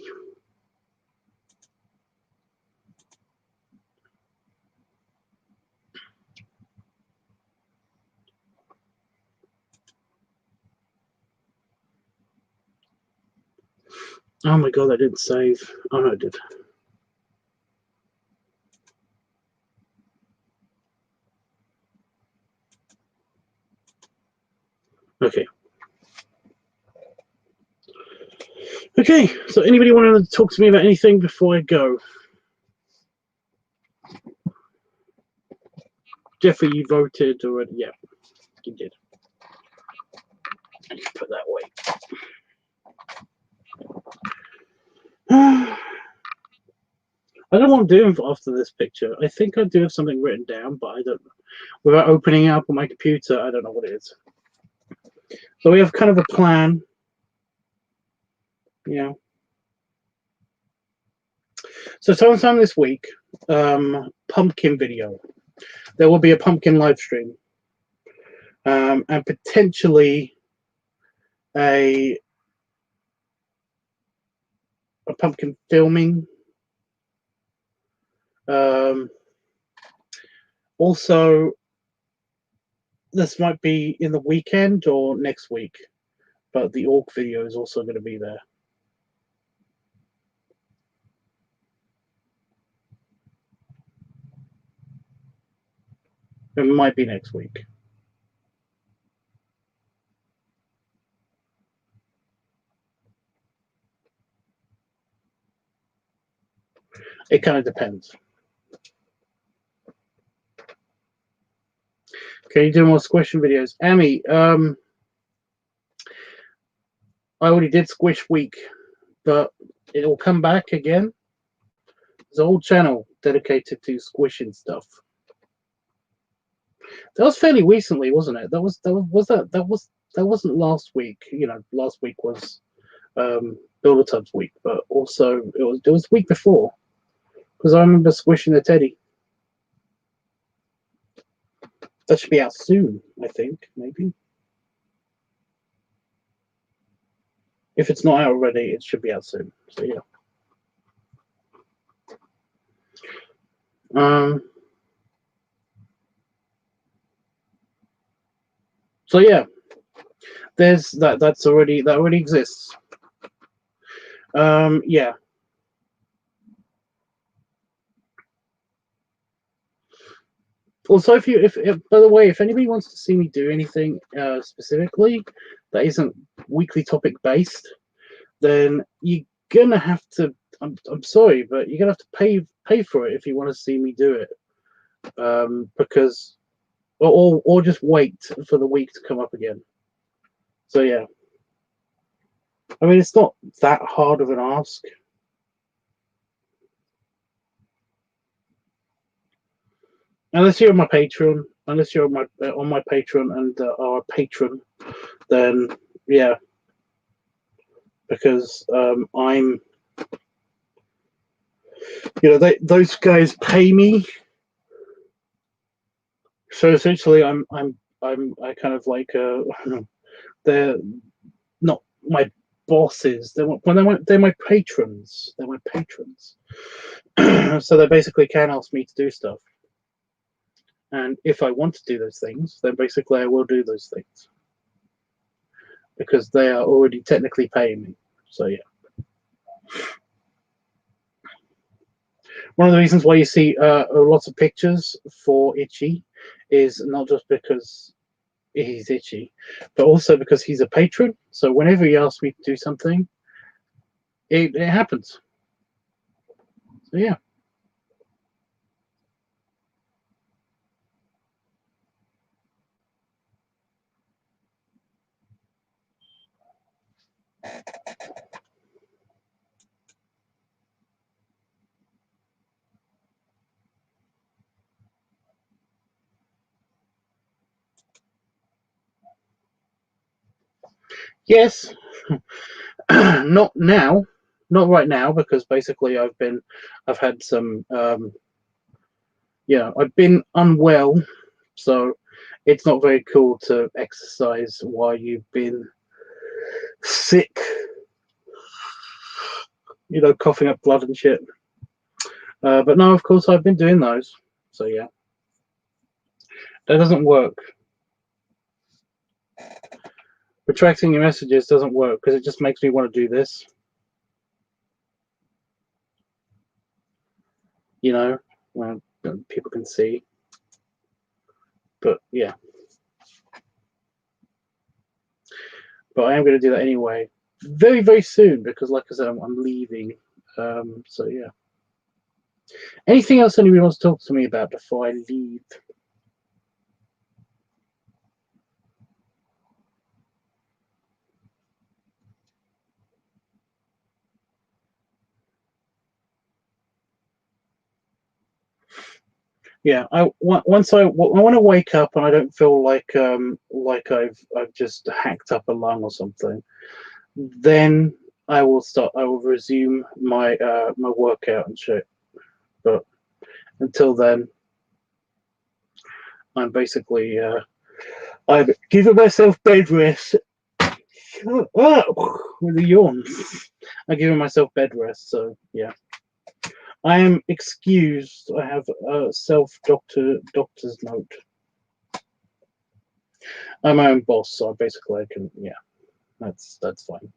Oh my god, I didn't save. Oh no, I did. Okay. Okay, so anybody want to talk to me about anything before I go? Jeffrey, you voted already. Yeah, you did. I need to put that away. I don't know what I'm doing after this picture. I think I do have something written down, but I don't know. Without opening it up on my computer, I don't know what it is. So we have kind of a plan. Yeah. So sometime this week, pumpkin video. There will be a pumpkin live stream, and potentially a pumpkin filming. Also, this might be in the weekend or next week, but the orc video is also going to be there. It might be next week. It kind of depends. Can you do more squishing videos? Amy, I already did Squish Week, but it will come back again. There's a whole channel dedicated to squishing stuff. That was fairly recently, wasn't it? That wasn't last week. You know, last week was LiveTUBBs week, but also it was the week before, because I remember squishing the teddy. That should be out soon, I think, maybe. If it's not out already, it should be out soon. So yeah. So yeah, there's that. That already exists. Yeah. Also, if by the way, if anybody wants to see me do anything specifically that isn't weekly topic based, then you're gonna have to. I'm sorry, but you're gonna have to pay for it if you want to see me do it. Because or just wait for the week to come up again. So yeah. I mean, it's not that hard of an ask. Unless you're my Patreon, unless you're on my Patreon and are a patron, then yeah, because I'm, you know, those guys pay me, so essentially I kind of like they're not my bosses. They're my patrons. They're my patrons. So they basically can ask me to do stuff. And if I want to do those things, then basically I will do those things. Because they are already technically paying me. So yeah. One of the reasons why you see lots of pictures for Itchy is not just because he's Itchy, but also because he's a patron. So whenever he asks me to do something, it happens. So yeah. Yes. Not now. Not right now, because basically I've had some I've been unwell, so it's not very cool to exercise while you've been sick, coughing up blood and shit. But no, of course I've been doing those. So yeah, that doesn't work. Retracting your messages doesn't work because it just makes me want to do this. When people can see. But yeah. But I am going to do that anyway, very, very soon, because like I said, I'm leaving. So yeah. Anything else anybody wants to talk to me about before I leave? Yeah, I want to wake up and I don't feel like I've just hacked up a lung or something. Then I will resume my my workout and shit. But until then, I'm basically I'm giving myself bed rest. Shut up with a yawn. I'm giving myself bed rest. So yeah. I am excused. I have a doctor's note. I'm my own boss, so basically I can, yeah, that's fine.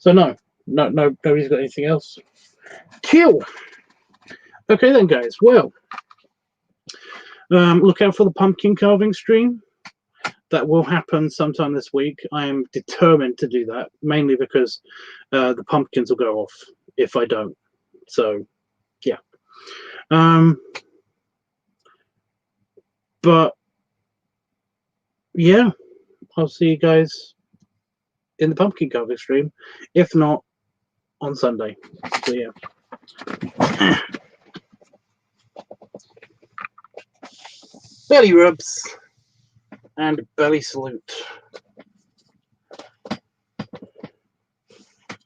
So nobody's got anything else. Cool. Okay then, guys. Well, look out for the pumpkin carving stream. That will happen sometime this week. I am determined to do that, mainly because the pumpkins will go off if I don't. So, yeah. But yeah, I'll see you guys in the pumpkin carving stream. If not, on Sunday. So yeah. Belly rubs and belly salute.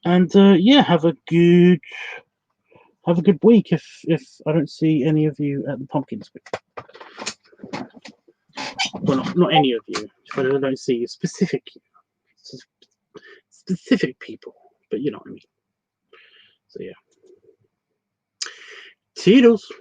And yeah, have a good week if I don't see any of you at the pumpkin stream. Well, not any of you. If I don't see specific people, but you know what I mean. So yeah. Toodles.